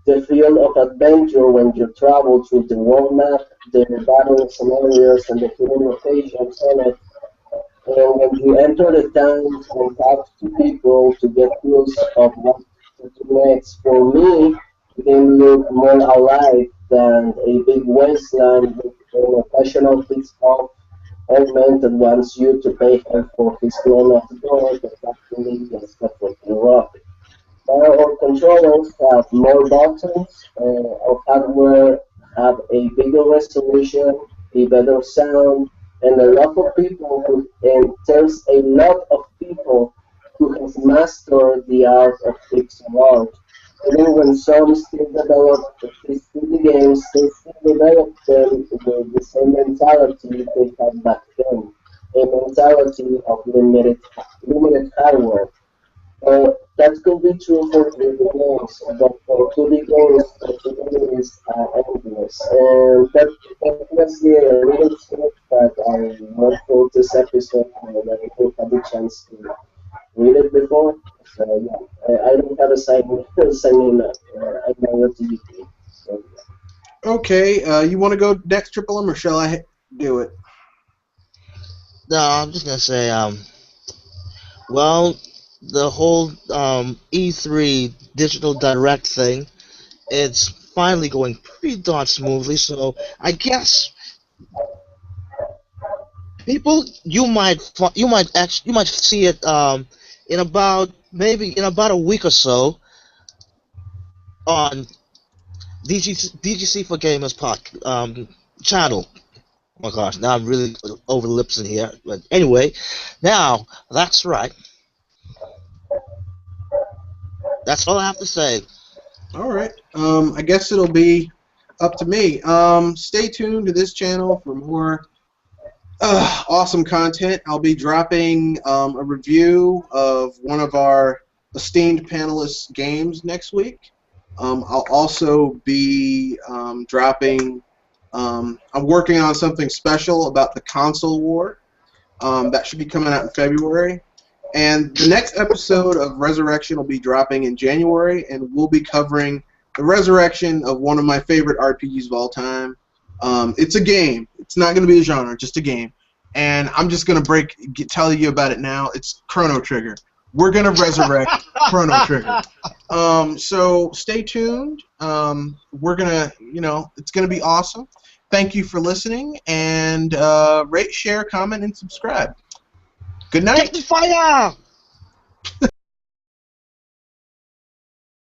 The feel of adventure when you travel through the world map, the battle scenarios, and the hidden locations on it, and when you enter the towns and talk to people to get clues of what to do next, for me, it can look more alive than a big wasteland with an occasional pissed-off old man that wants you to pay him for his loan of the door that's actually just a fucking rock. Our controllers have more buttons, our hardware have a bigger resolution, a better sound, and there's a lot of people who has mastered the art of pixel art. Even when some still develop these 2D games, they still develop them with the same mentality they had back then, a mentality of limited hardware. That could be true for 3D games, but for 2D games, possibilities are endless. And that was the little script that I wrote for this episode, and I didn't have the chance to read it before. So yeah, I don't have a signing up. I know what you do. So, Okay, you want to go next, Triple M, or shall I do it? No, I'm just gonna say, well, the whole E3 digital direct thing, it's finally going pretty darn smoothly. So I guess people, you might see it in about maybe in about a week or so on DGC for Gamers channel. Oh my gosh, now I'm really over the lips in here. But anyway, now that's right. That's all I have to say. All right. I guess it'll be up to me. Stay tuned to this channel for more awesome content. I'll be dropping a review of one of our esteemed panelists' games next week. I'll also be dropping. I'm working on something special about the console war. That should be coming out in February. And the next episode of Resurrection will be dropping in January, and we'll be covering the resurrection of one of my favorite RPGs of all time. It's a game. It's not going to be a genre, just a game. And I'm just going to tell you about it now. It's Chrono Trigger. We're going to resurrect Chrono Trigger. So stay tuned. We're going to, it's going to be awesome. Thank you for listening, and rate, share, comment, and subscribe. Good night. Get the fire!